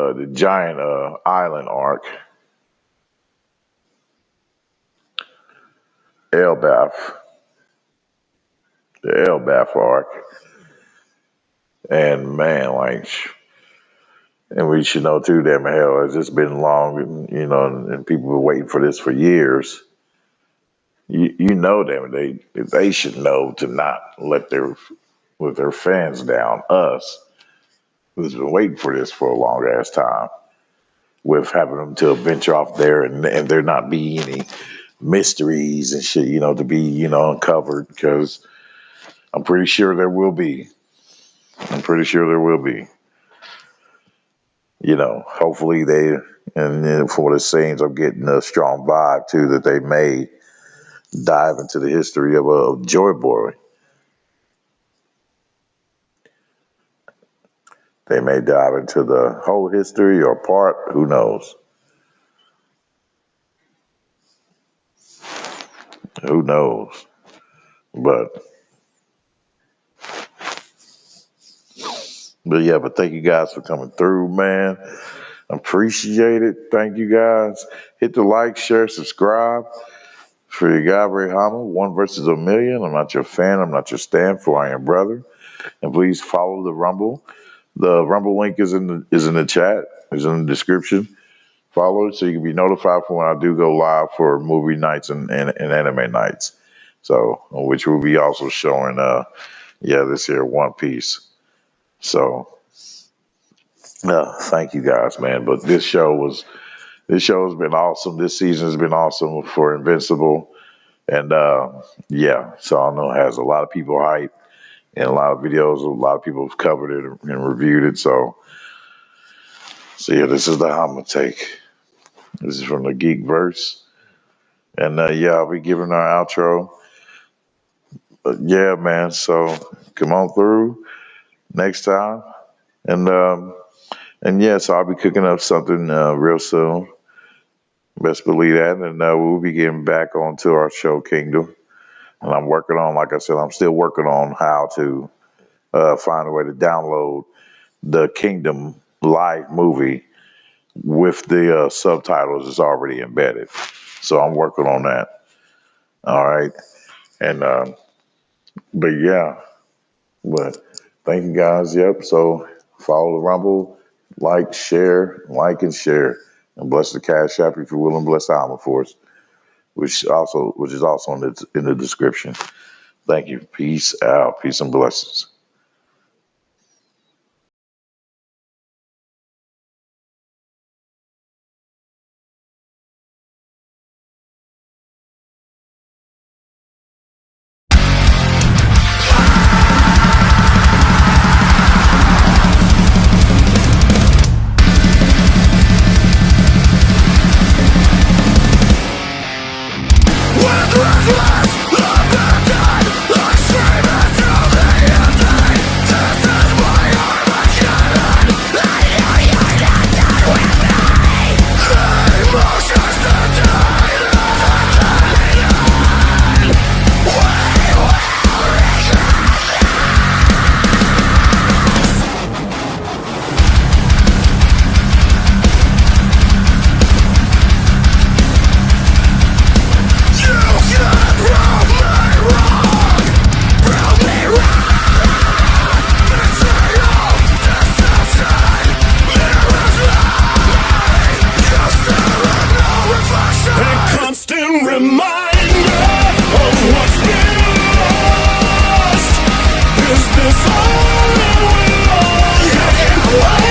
island arc, Elbaf, the Elbaf arc, and man, and we should know too, damn hell, it's just been long, and people been waiting for this for years. Damn it, they should know to not let their fans down. Us, who's been waiting for this for a long ass time, with having them to venture off there and there not be any mysteries and shit, to be, uncovered, because I'm pretty sure there will be. Hopefully and from what it seems, I'm getting a strong vibe too that they may dive into the history of Joy Boy. They may dive into the whole history or part, who knows? Who knows? But yeah, but thank you guys for coming through, man. Appreciate it. Thank you guys. Hit the like, share, subscribe. For your guy, Ray Hama, 1 versus a million. I'm not your fan. I'm not your stand for I am brother. And please follow the Rumble. The Rumble link is in the chat. Is in the description. Follow it so you can be notified for when I do go live for movie nights and anime nights. So, which will be also showing, this here One Piece. So, thank you guys, man. But this show has been awesome. This season has been awesome for Invincible. And so I know it has a lot of people hyped and a lot of videos. A lot of people have covered it and reviewed it. So yeah, this is the Hama take. This is from the Geek Verse. And I'll be giving our outro. But yeah, man. So come on through next time. And so I'll be cooking up something real soon. Best believe that. And we'll be getting back onto our show Kingdom. And I'm working on, like I said, I'm still working on how to find a way to download the Kingdom live movie with the subtitles that's already embedded. So I'm working on that. All right. And, but thank you guys. Yep. So follow the Rumble, like and share. And bless the Cash App if you will, and bless the Alma Force, which is also in the description. Thank you. Peace out. Peace and blessings. When breathless, I'm dead, I scream into the end. Whoa!